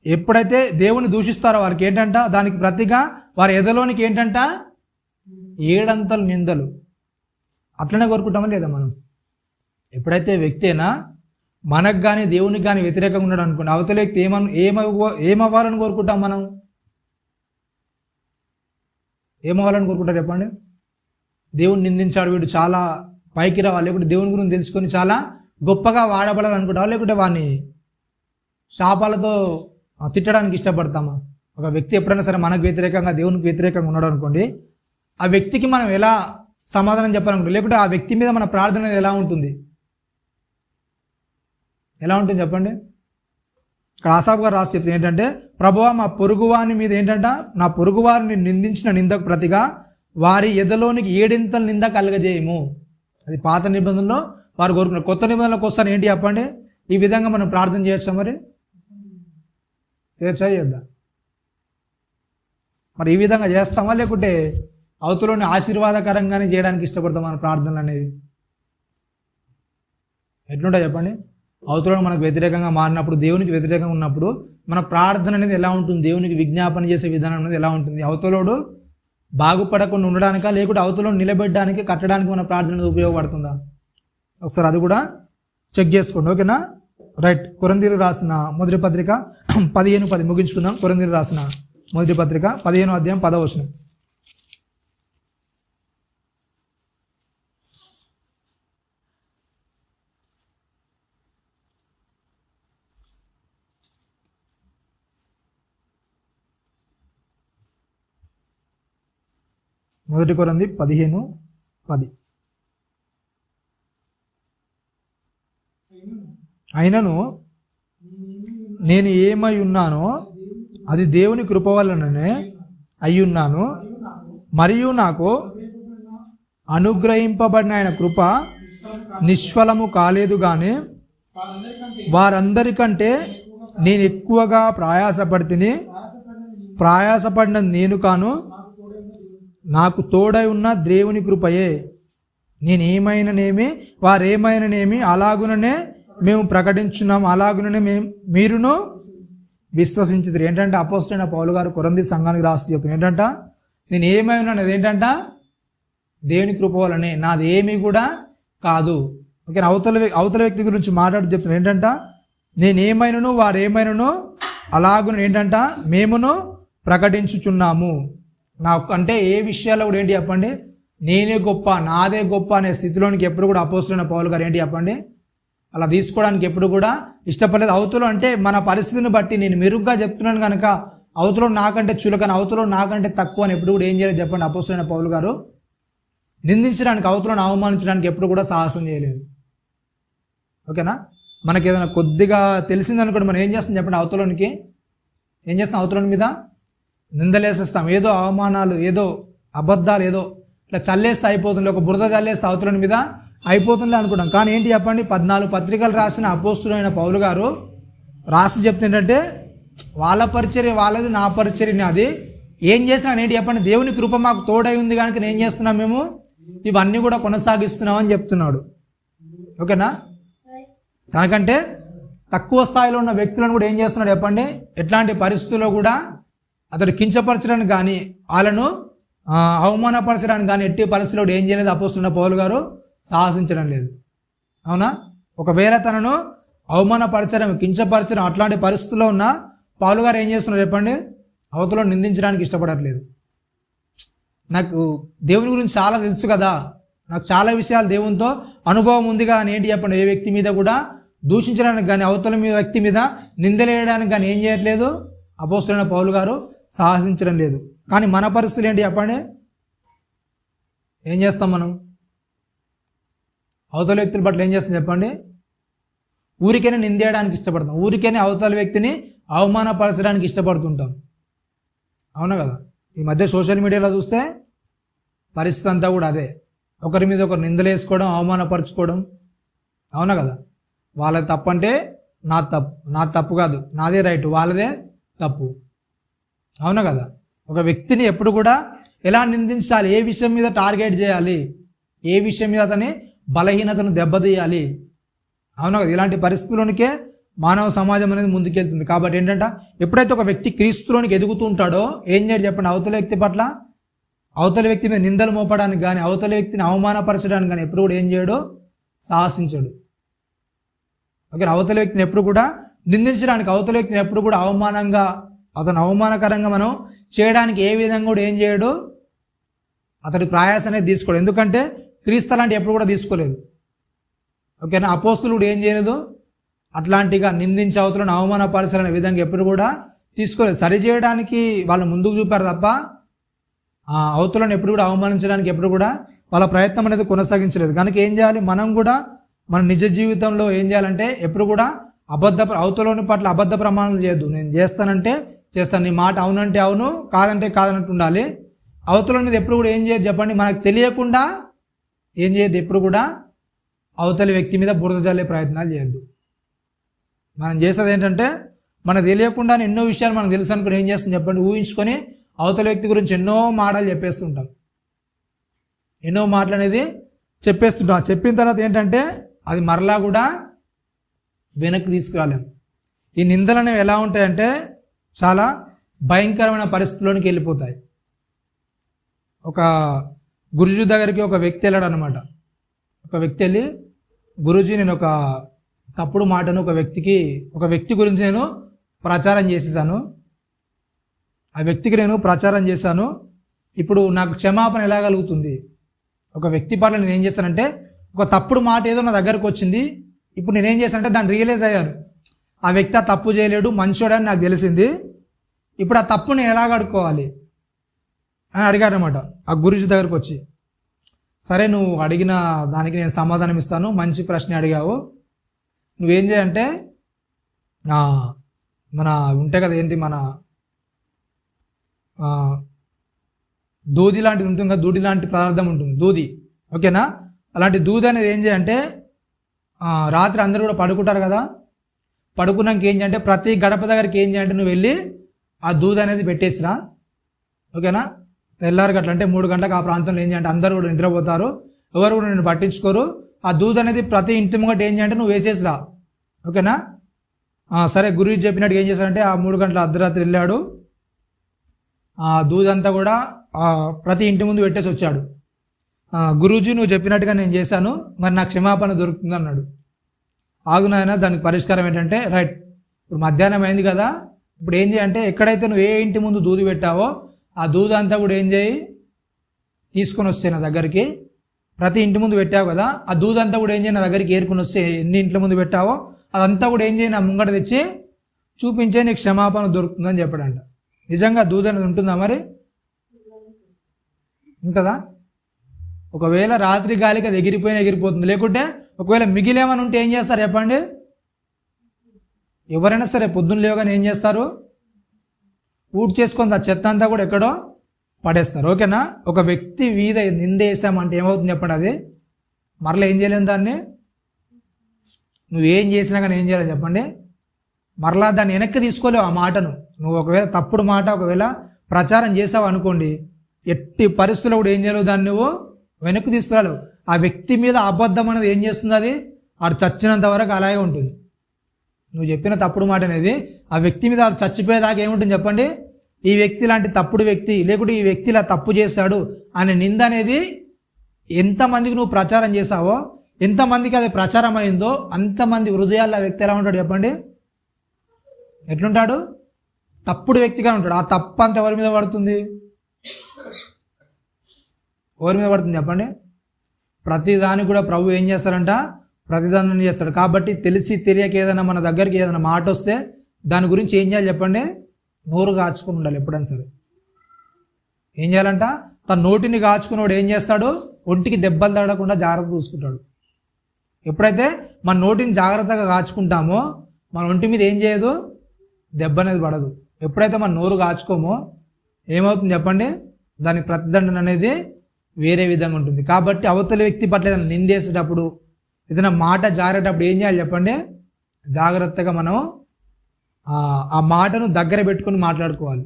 ఎప్పుడైతే దేవుని దూషిస్తారో వారికి ఏంటంట, దానికి ప్రతిగా వారి ఎదలోనికి ఏంటంట, 7 నిందలు. అట్లనే కోరుకుంటామని లేదా మనం? ఎప్పుడైతే వ్యక్తి అయినా మనకు కానీ దేవునికి కానీ వ్యతిరేకంగా ఉన్నాడు అనుకోండి, అవతల వ్యక్తి ఏమవ్వాలని కోరుకుంటాం మనం? ఏమవ్వాలని కోరుకుంటారు చెప్పండి? దేవుని నిందించాడు, వీడు చాలా పైకి రావాలి, లేకుంటే దేవుని గురించి తెలుసుకొని చాలా గొప్పగా వాడబడాలి అనుకుంటావా, లేకుంటే వాడిని శాపాలతో తిట్టడానికి ఇష్టపడతామా? ఒక వ్యక్తి ఎప్పుడైనా సరే మనకు వ్యతిరేకంగా దేవునికి వ్యతిరేకంగా ఉన్నాడు అనుకోండి, ఆ వ్యక్తికి మనం ఎలా సమాధానం చెప్పాలనుకుంటాం, లేకుంటే ఆ వ్యక్తి మీద మన ప్రార్థన ఎలా ఉంటుంది చెప్పండి? ఇక్కడ ఆసాపు గారు రాసి చెప్తుంది ఏంటంటే, ప్రభువా మా పొరుగువాని మీద ఏంటంట, నా పొరుగువారిని నిందించిన నిందకు ప్రతిగా వారి ఎదలోనికి 7 నింద కలగజేయము. అది పాత నిబంధనలో వారు కోరుకున్నారు. కొత్త నిబంధనలకు వస్తాను ఏంటి చెప్పండి? ఈ విధంగా మనం ప్రార్థన చేయొచ్చా? మరి చేద్దాం. మరి ఈ విధంగా చేస్తామా, లేకుంటే అవతలని ఆశీర్వాదకరంగానే చేయడానికి ఇష్టపడతాం మన ప్రార్థనలు అనేవి? ఎట్లుంటాయి చెప్పండి? అవతలను మనకు వ్యతిరేకంగా మారినప్పుడు, దేవునికి వ్యతిరేకంగా ఉన్నప్పుడు మన ప్రార్థన అనేది ఎలా ఉంటుంది? దేవునికి విజ్ఞాపన చేసే విధానం అనేది ఎలా ఉంటుంది? అవతలోడు బాగుపడకుండా ఉండడానికా, లేకుంటే అవతలను నిలబెట్టడానికి, కట్టడానికి మన ప్రార్థన అనేది ఉపయోగపడుతుందా? ఒకసారి అది కూడా చెక్ చేసుకోండి. ఓకేనా? రైట్. కొరింథీయులకు రాసిన మొదటి పత్రిక 15:10 ముగించుకుందాం. కొరింథీయులకు రాసిన మొదటి పత్రిక 15:10 మొదటి కొరింథీ 15:10. అయినను నేను ఏమై ఉన్నానో అది దేవుని కృప వలననే అయ్యున్నాను, మరియు నాకు అనుగ్రహింపబడిన ఆయన కృప నిష్ఫలము కాలేదు కానీ వారందరికంటే నేను ఎక్కువగా ప్రయాసపడిన నేను కాను, నాకు తోడై ఉన్న దేవుని కృపయే. నేనేమైననేమి వారేమైననేమి అలాగుననే మేము ప్రకటించున్నాం, అలాగుననే మీరును విశ్వసించుదురు. ఏంటంటే అపోస్తలుడైన పౌలు గారు కొరింథీ సంఘానికి రాసి చెప్పిన ఏంటంట, నేను ఏమై ఉన్నాను ఏంటంట, దేవుని కృప వలనే, నాది ఏమీ కూడా కాదు. ఓకే, అవతల వ్యక్తి గురించి మాట్లాడుతూ చెప్తున్నాను ఏంటంట, నేనేమైనను వారేమైనను అలాగున ఏంటంట మేమును ప్రకటించుచున్నాము. నాకు అంటే ఏ విషయాల్లో కూడా ఏంటి చెప్పండి, నేనే గొప్ప, నాదే గొప్ప అనే స్థితిలోనికి ఎప్పుడు కూడా అపోస్తలుడైన పౌలు గారు ఏంటి చెప్పండి అలా తీసుకోవడానికి ఎప్పుడు కూడా ఇష్టపడలేదు. అవతల అంటే మన పరిస్థితిని బట్టి నేను మెరుగ్గా చెప్తున్నాను కనుక అవతల నాకంటే చులకన, అవతల నాకంటే తక్కువ అని ఎప్పుడు కూడా ఏం చేయలేదు చెప్పండి. అపోస్తలుడైన పౌలు గారు నిందించడానికి, అవతలను అవమానించడానికి ఎప్పుడు కూడా సాహసం చేయలేదు. ఓకేనా? మనకి ఏదైనా కొద్దిగా తెలిసిందనుకోండి, మనం ఏం చేస్తాం చెప్పండి, అవతలనికి ఏం చేస్తాం, అవతలని మీద నిందలేసేస్తాం. ఏదో అవమానాలు, ఏదో అబద్ధాలు, ఏదో ఇట్లా చల్లేస్తే అయిపోతుంది, ఒక బురద చల్లేస్తే అవతలని మీద అయిపోతుంది అనుకుంటాం. కానీ ఏంటి చెప్పండి, 14 పత్రికలు రాసిన అపోస్తలుడైన పౌలు గారు రాసి చెప్తుందంటే వాళ్ళ పరిచర్య వాళ్ళది, నా పరిచర్య నాది, ఏం చేసినా ఏంటి చెప్పండి, దేవుని కృప మాకు తోడై ఉంది కనుక ఏం చేస్తున్నాం మేము ఇవన్నీ కూడా కొనసాగిస్తున్నాం అని చెప్తున్నాడు. ఓకేనా? దానికంటే తక్కువ స్థాయిలో ఉన్న వ్యక్తులను కూడా ఏం చేస్తున్నాడు చెప్పండి, ఎట్లాంటి పరిస్థితుల్లో కూడా అతడు కించపరచడానికి కానీ వాళ్ళను అవమానపరచడానికి కానీ ఎట్టి పరిస్థితుల్లో ఏం చేయలేదు అపోస్తున్న పౌలు గారు, సాహసించడం లేదు. అవునా? ఒకవేళ తనను అవమానపరచడం, కించపరచడం అట్లాంటి పరిస్థితుల్లో ఉన్న పౌలు గారు ఏం చేస్తున్నారు చెప్పండి, అవతల నిందించడానికి ఇష్టపడట్లేదు. నాకు దేవుని గురించి చాలా తెలుసు కదా, నాకు చాలా విషయాలు దేవునితో అనుభవం ఉందిగా అని ఏంటి చెప్పండి, ఏ వ్యక్తి మీద కూడా దూషించడానికి కానీ అవతల వ్యక్తి మీద నిందలేయడానికి కానీ ఏం చేయట్లేదు అపోస్తులైన పౌలు గారు, సాహసించడం లేదు. కానీ మన పరిస్థితులు ఏంటి చెప్పండి, ఏం చేస్తాం మనం? అవతల వ్యక్తుల పట్ల ఏం చేస్తాం చెప్పండి, ఊరికైనా నిందేయడానికి ఇష్టపడతాం, ఊరికైనా అవతల వ్యక్తిని అవమానపరచడానికి ఇష్టపడుతుంటాం. అవునా కదా? ఈ మధ్య సోషల్ మీడియాలో చూస్తే పరిస్థితి అంతా కూడా అదే, ఒకరి మీద ఒకరు నిందలు వేసుకోవడం, అవమానపరచుకోవడం. అవునా కదా? వాళ్ళది తప్పు అంటే నా తప్పు కాదు, నాదే రైట్, వాళ్ళదే తప్పు. అవునా కదా? ఒక వ్యక్తిని ఎప్పుడు కూడా ఎలా నిందించాలి, ఏ విషయం మీద టార్గెట్ చేయాలి, ఏ విషయం మీద అతని బలహీనతను దెబ్బతీయాలి. అవునా కదా? ఇలాంటి పరిస్థితుల్లోనికే మానవ సమాజం అనేది ముందుకెళ్తుంది. కాబట్టి ఏంటంటే ఎప్పుడైతే ఒక వ్యక్తి క్రీస్తులోనికి ఎదుగుతూ ఉంటాడో ఏం చేయడు చెప్పండి, అవతల వ్యక్తి పట్ల, అవతల వ్యక్తి మీద నిందలు మోపడానికి కానీ అవతల వ్యక్తిని అవమానపరచడానికి కానీ ఎప్పుడు కూడా ఏం చేయడు, సాహసించడు. ఓకే? అవతల వ్యక్తిని ఎప్పుడు కూడా నిందించడానికి, అవతల వ్యక్తిని ఎప్పుడు కూడా అతను అవమానకరంగా మనం చేయడానికి ఏ విధంగా కూడా ఏం చేయడు, అతడి ప్రయాస అనేది తీసుకోడు. ఎందుకంటే క్రీస్తు అలాంటి ఎప్పుడు కూడా తీసుకోలేదు. ఓకేనా? అపోస్తులు కూడా ఏం చేయలేదు, అట్లాంటిగా నిందించి అవతలను అవమానపరచాలనే విధంగా ఎప్పుడు కూడా తీసుకోలేదు. సరి చేయడానికి వాళ్ళు ముందుకు చూపారు తప్ప అవతలను ఎప్పుడు కూడా అవమానించడానికి ఎప్పుడు కూడా వాళ్ళ ప్రయత్నం అనేది కొనసాగించలేదు. కనుక ఏం చేయాలి, మనం కూడా మన నిజ జీవితంలో ఏం చేయాలంటే ఎప్పుడు కూడా అవతలని పట్ల అబద్ధ ప్రమాణాలు చేయొద్దు. నేను చేస్తానంటే చేస్తాను, నీ మాట అవునంటే అవును, కాదంటే కాదన్నట్టు ఉండాలి. అవతల మీద ఎప్పుడు కూడా ఏం చేయదు చెప్పండి, మనకు తెలియకుండా ఏం చేయొద్దు, ఎప్పుడు కూడా అవతలి వ్యక్తి మీద బురద జల్లే ప్రయత్నాలు చేయొద్దు. మనం చేసేది ఏంటంటే మనకు తెలియకుండా ఎన్నో విషయాలు మనకు తెలుసు అనుకుని ఏం చేస్తాం చెప్పండి, ఊహించుకొని అవతల వ్యక్తి గురించి ఎన్నో మాటలు చెప్పేస్తుంటాం, ఎన్నో మాటలు అనేది చెప్పేస్తుంటాం. చెప్పిన తర్వాత ఏంటంటే అది మరలా కూడా వెనక్కి తీసుకురాలేం. ఈ నిందలు అనేవి ఎలా ఉంటాయంటే చాలా భయంకరమైన పరిస్థితుల్లోనికి వెళ్ళిపోతాయి. ఒక గురుజీ దగ్గరికి ఒక వ్యక్తి వెళ్ళాడు అనమాట. ఒక వ్యక్తి వెళ్ళి, గురూజీ నేను ఒక తప్పుడు మాటను ఒక వ్యక్తి గురించి నేను ప్రచారం చేసేసాను, ఆ వ్యక్తికి నేను ప్రచారం చేశాను, ఇప్పుడు నాకు క్షమాపణ ఎలా కలుగుతుంది? ఒక వ్యక్తి పట్ల నేను ఏం చేశానంటే ఒక తప్పుడు మాట ఏదో నా దగ్గరకు వచ్చింది, ఇప్పుడు నేనేం చేశానంటే దాన్ని రియలైజ్ అయ్యాను, ఆ వ్యక్తి ఆ తప్పు చేయలేడు, మంచోడని నాకు తెలిసింది, ఇప్పుడు ఆ తప్పు నేను ఎలా కడుక్కోవాలి అని అడిగాడు అనమాట ఆ గురూజీ దగ్గరకు వచ్చి. సరే, నువ్వు అడిగిన దానికి నేను సమాధానం ఇస్తాను, మంచి ప్రశ్న అడిగావు, నువ్వేం చేయంటే మన ఉంటే కదా ఏంటి మన దూది లాంటిది ఉంటుంది కదా, దూది లాంటి పదార్థం ఉంటుంది, దూది. ఓకేనా? అలాంటి దూది అనేది ఏం చేయంటే రాత్రి అందరూ కూడా పడుకుంటారు కదా, పడుకున్నాక ఏం చేయంటే ప్రతి గడప దగ్గరికి ఏం చేయంటే నువ్వు వెళ్ళి ఆ దూది అనేది పెట్టేసిరా. ఓకేనా? తెల్లారి గట్ల అంటే 3 గంటలకు ఆ ప్రాంతంలో ఏం చేయంటే అందరూ కూడా నిద్రపోతారు, ఎవరు కూడా నేను పట్టించుకోరు, ఆ దూది అనేది ప్రతి ఇంటి ముంగట ఏం చేయంటే నువ్వు వేసేసిరా. ఓకేనా? సరే, గురువు చెప్పినట్టు ఏం చేశాడంటే ఆ 3 గంటల అర్ధరాత్రి వెళ్ళాడు, ఆ దూదంతా కూడా ప్రతి ఇంటి ముందు పెట్టేసి వచ్చాడు. గురూజీ నువ్వు చెప్పినట్టుగా నేను చేశాను, మరి నాకు క్షమాపణ దొరుకుతుంది అన్నాడు. ఆగునాయన, దానికి పరిష్కారం ఏంటంటే రైట్, ఇప్పుడు మధ్యాహ్నం అయింది కదా, ఇప్పుడు ఏం చేయంటే ఎక్కడైతే నువ్వు ఏ ఇంటి ముందు దూది పెట్టావో ఆ దూది అంతా కూడా ఏం చేయి, తీసుకొని వస్తే నా దగ్గరికి, ప్రతి ఇంటి ముందు పెట్టావు కదా, ఆ దూది అంతా కూడా ఏం చేయి నా దగ్గరికి ఏరుకుని వస్తే, ఎన్ని ఇంట్ల ముందు పెట్టావో అదంతా కూడా ఏం చేయి నా ముంగట తెచ్చి చూపించే, నీకు క్షమాపణ దొరుకుతుందని చెప్పాడంట. నిజంగా దూది అనేది ఉంటుందా? మరి ఉంటుందా? ఒకవేళ రాత్రి గాలికి అది ఎగిరిపోతుంది, లేకుంటే ఒకవేళ మిగిలేమని ఉంటే ఏం చేస్తారు చెప్పండి? ఎవరైనా సరే పొద్దున్న లేవగానే ఏం చేస్తారు, ఊట్ చేసుకొని ఆ చెత్త అంతా కూడా ఎక్కడో పడేస్తారు. ఓకేనా? ఒక వ్యక్తి మీద నిందేసామంటే ఏమవుతుంది చెప్పండి, అది మరలా ఏం చేయలేము దాన్ని, నువ్వేం చేసినా కానీ ఏం చేయాలి చెప్పండి, మరలా దాన్ని వెనక్కి తీసుకోలేవు ఆ మాటను. నువ్వు ఒకవేళ తప్పుడు మాట ఒకవేళ ప్రచారం చేసావు అనుకోండి, ఎట్టి పరిస్థితుల్లో కూడా ఏం చేయలేవు, దాన్ని నువ్వు వెనక్కి తీసుకురాలేవు. ఆ వ్యక్తి మీద అబద్ధం అనేది ఏం చేస్తుంది, అది ఆడు చచ్చినంత వరకు అలాగే ఉంటుంది. నువ్వు చెప్పిన తప్పుడు మాట అనేది ఆ వ్యక్తి మీద ఆడు చచ్చిపోయేదాకా ఏముంటుంది చెప్పండి, ఈ వ్యక్తి లాంటి తప్పుడు వ్యక్తి, లేకుంటే ఈ వ్యక్తి ఇలా తప్పు చేశాడు అనే నింద అనేది ఎంతమందికి నువ్వు ప్రచారం చేసావో, ఎంతమందికి అది ప్రచారం అయిందో అంతమంది హృదయాల్లో ఆ వ్యక్తి ఎలా ఉంటాడు చెప్పండి, ఎట్లుంటాడు, తప్పుడు వ్యక్తిగా ఉంటాడు. ఆ తప్పు అంతా ఎవరి మీద పడుతుంది, ఎవరి మీద పడుతుంది చెప్పండి? ప్రతిదానికి కూడా ప్రభు ఏం చేస్తారంట, ప్రతిదండన చేస్తాడు. కాబట్టి తెలిసి తెలియక ఏదైనా మన దగ్గరికి ఏదైనా మాట వస్తే దాని గురించి ఏం చేయాలి చెప్పండి, నోరు కాచుకుని ఉండాలి. ఎప్పుడైనా సరే ఏం చేయాలంట, తన నోటిని కాచుకున్నవాడు ఏం చేస్తాడు, ఒంటికి దెబ్బలు తగలకుండా జాగ్రత్త చూసుకుంటాడు. ఎప్పుడైతే మన నోటిని జాగ్రత్తగా కాచుకుంటామో మన ఒంటి మీద ఏం చేయదు, దెబ్బ అనేది పడదు. ఎప్పుడైతే మన నోరు కాచుకోమో ఏమవుతుంది చెప్పండి, దాని ప్రతిదండన అనేది వేరే విధంగా ఉంటుంది. కాబట్టి అవతలి వ్యక్తి పట్ల ఏదైనా నిందేసేటప్పుడు, ఏదైనా మాట జారేటప్పుడు ఏం చేయాలి చెప్పండి, జాగ్రత్తగా మనం ఆ మాటను దగ్గర పెట్టుకుని మాట్లాడుకోవాలి.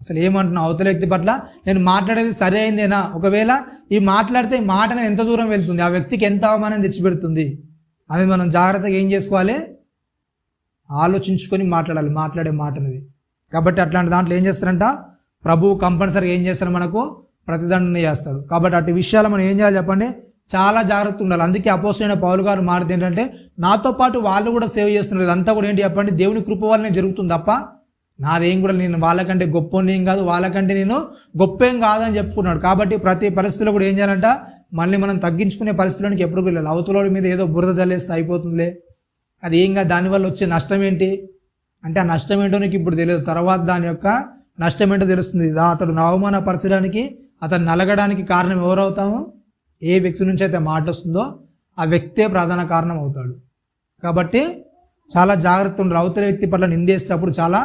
అసలు ఏమంటున్నా, అవతల వ్యక్తి పట్ల నేను మాట్లాడేది సరే అయిందేనా, ఒకవేళ ఈ మాట్లాడితే ఈ మాట ఎంత దూరం వెళ్తుంది, ఆ వ్యక్తికి ఎంత అవమానం తెచ్చిపెడుతుంది, అది మనం జాగ్రత్తగా ఏం చేసుకోవాలి, ఆలోచించుకొని మాట్లాడాలి మాట్లాడే మాట అనేది. కాబట్టి అట్లాంటి దాంట్లో ఏం చేస్తారంట, ప్రభువు కంపల్సరీగా ఏం చేస్తారు, మనకు ప్రతిదండన చేస్తాడు. కాబట్టి అటు విషయాలు మనం ఏం చేయాలి చెప్పండి, చాలా జాగ్రత్త ఉండాలి. అందుకే అపోస్తలుడైన పౌలు గారు మాట్లాడేది ఏంటంటే, నాతో పాటు వాళ్ళు కూడా సేవ చేస్తున్నారు. ఇదంతా కూడా ఏంటి చెప్పండి, దేవుని కృప వల్లనే జరుగుతుంది తప్ప నాదేం కూడా నేను వాళ్ళకంటే గొప్ప ఏం కాదు, వాళ్ళకంటే నేను గొప్పేం కాదని చెప్పుకున్నాడు. కాబట్టి ప్రతి పరిస్థితిలో కూడా ఏం చేయాలంట, మళ్ళీ మనం తగ్గించుకునే పరిస్థితుల్లోకి ఎప్పుడు వెళ్ళాలి. అవతలోడి మీద ఏదో బురద జల్లేస్తే అయిపోతుందిలే, అది ఏం కాదు, దానివల్ల వచ్చే నష్టం ఏంటి అంటే, ఆ నష్టం ఏంటో నీకు ఇప్పుడు తెలియదు, తర్వాత దాని యొక్క నష్టం ఏంటో తెలుస్తుంది. అతడు అవమానపరచడానికి, అతను నలగడానికి కారణం ఎవరవుతామో, ఏ వ్యక్తి నుంచి అయితే మాట వస్తుందో ఆ వ్యక్తే ప్రధాన కారణం అవుతాడు. కాబట్టి చాలా జాగ్రత్త ఉండాలి. అవతల వ్యక్తి పట్ల నిందేసేటప్పుడు చాలా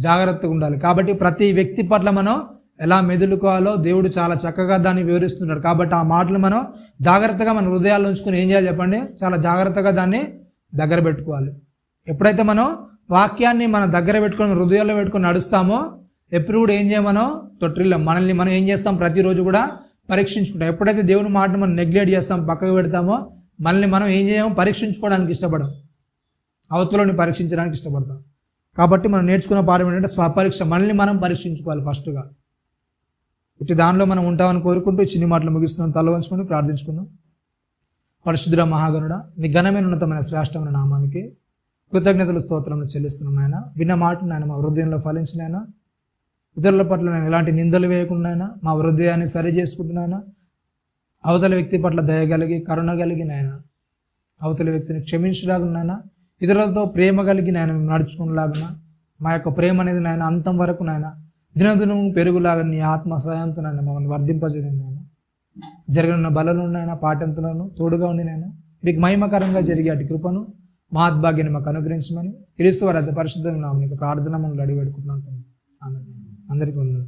జాగ్రత్తగా ఉండాలి. కాబట్టి ప్రతి వ్యక్తి పట్ల మనం ఎలా మెదులుకోవాలో దేవుడు చాలా చక్కగా దాన్ని వివరిస్తున్నాడు. కాబట్టి ఆ మాటలు మనం జాగ్రత్తగా మన హృదయాల్లో ఉంచుకొని ఏం చేయాలి చెప్పండి, చాలా జాగ్రత్తగా దాన్ని దగ్గర పెట్టుకోవాలి. ఎప్పుడైతే మనం వాక్యాన్ని మన దగ్గర పెట్టుకొని హృదయాల్లో పెట్టుకొని నడుస్తామో ఎప్పుడు కూడా ఏం చేయమనం తొట్టిల్లం, మనల్ని మనం ఏం చేస్తాం, ప్రతిరోజు కూడా పరీక్షించుకుంటాం. ఎప్పుడైతే దేవుని మాటను మనం నెగ్లెక్ట్ చేస్తాం, పక్కకు పెడతామో మనల్ని మనం ఏం చేయము, పరీక్షించుకోవడానికి ఇష్టపడం, అవతలని పరీక్షించడానికి ఇష్టపడతాం. కాబట్టి మనం నేర్చుకున్న పాఠం ఏంటంటే స్వపరీక్ష, మనల్ని మనం పరీక్షించుకోవాలి ఫస్ట్గా. ఇటు దానిలో మనం ఉంటామని కోరుకుంటూ చిన్ని మాటలు ముగిస్తున్నాం. తల వంచుకొని ప్రార్థించుకుందాం. పరిశుద్ధ మహాగణుడ, నీ ఘనమైన ఉన్నతమైన శ్రేష్టమైన నామానికి కృతజ్ఞతలు స్తోత్రములు చెల్లిస్తున్నాం నాయన. విన్న మాట నాయన మా హృదయంలో ఫలించినాయన, ఇతరుల పట్ల నేను ఎలాంటి నిందలు వేయకుండా మా హృదయాన్ని సరి చేసుకుంటున్నాయన, అవతల వ్యక్తి పట్ల దయ కలిగి కరుణ కలిగి నాయన, అవతల వ్యక్తిని క్షమించలాగున్నాయన, ఇతరులతో ప్రేమ కలిగి నాయన మేము నడుచుకునేలాగున, మా యొక్క ప్రేమ అనేది నాయన అంతం వరకు నాయన దినదినము పెరుగులాగా నీ ఆత్మ సహాయంతో నాయన మమ్మల్ని వర్ధింపజేయండి నాయన. జరగనున్న బలను నాయన పాఠంతులను తోడుగా ఉండి నాయన మీకు మహిమకరంగా జరిగే అటు కృపను మహాద్భాగ్యాన్ని మాకు అనుగ్రహించమని క్రీస్తు వారి పరిశుద్ధమైన నామమున ప్రార్థన మమ్మల్ని అడిగి పెట్టుకుంటున్నాను. అందరికీ వందనాలు.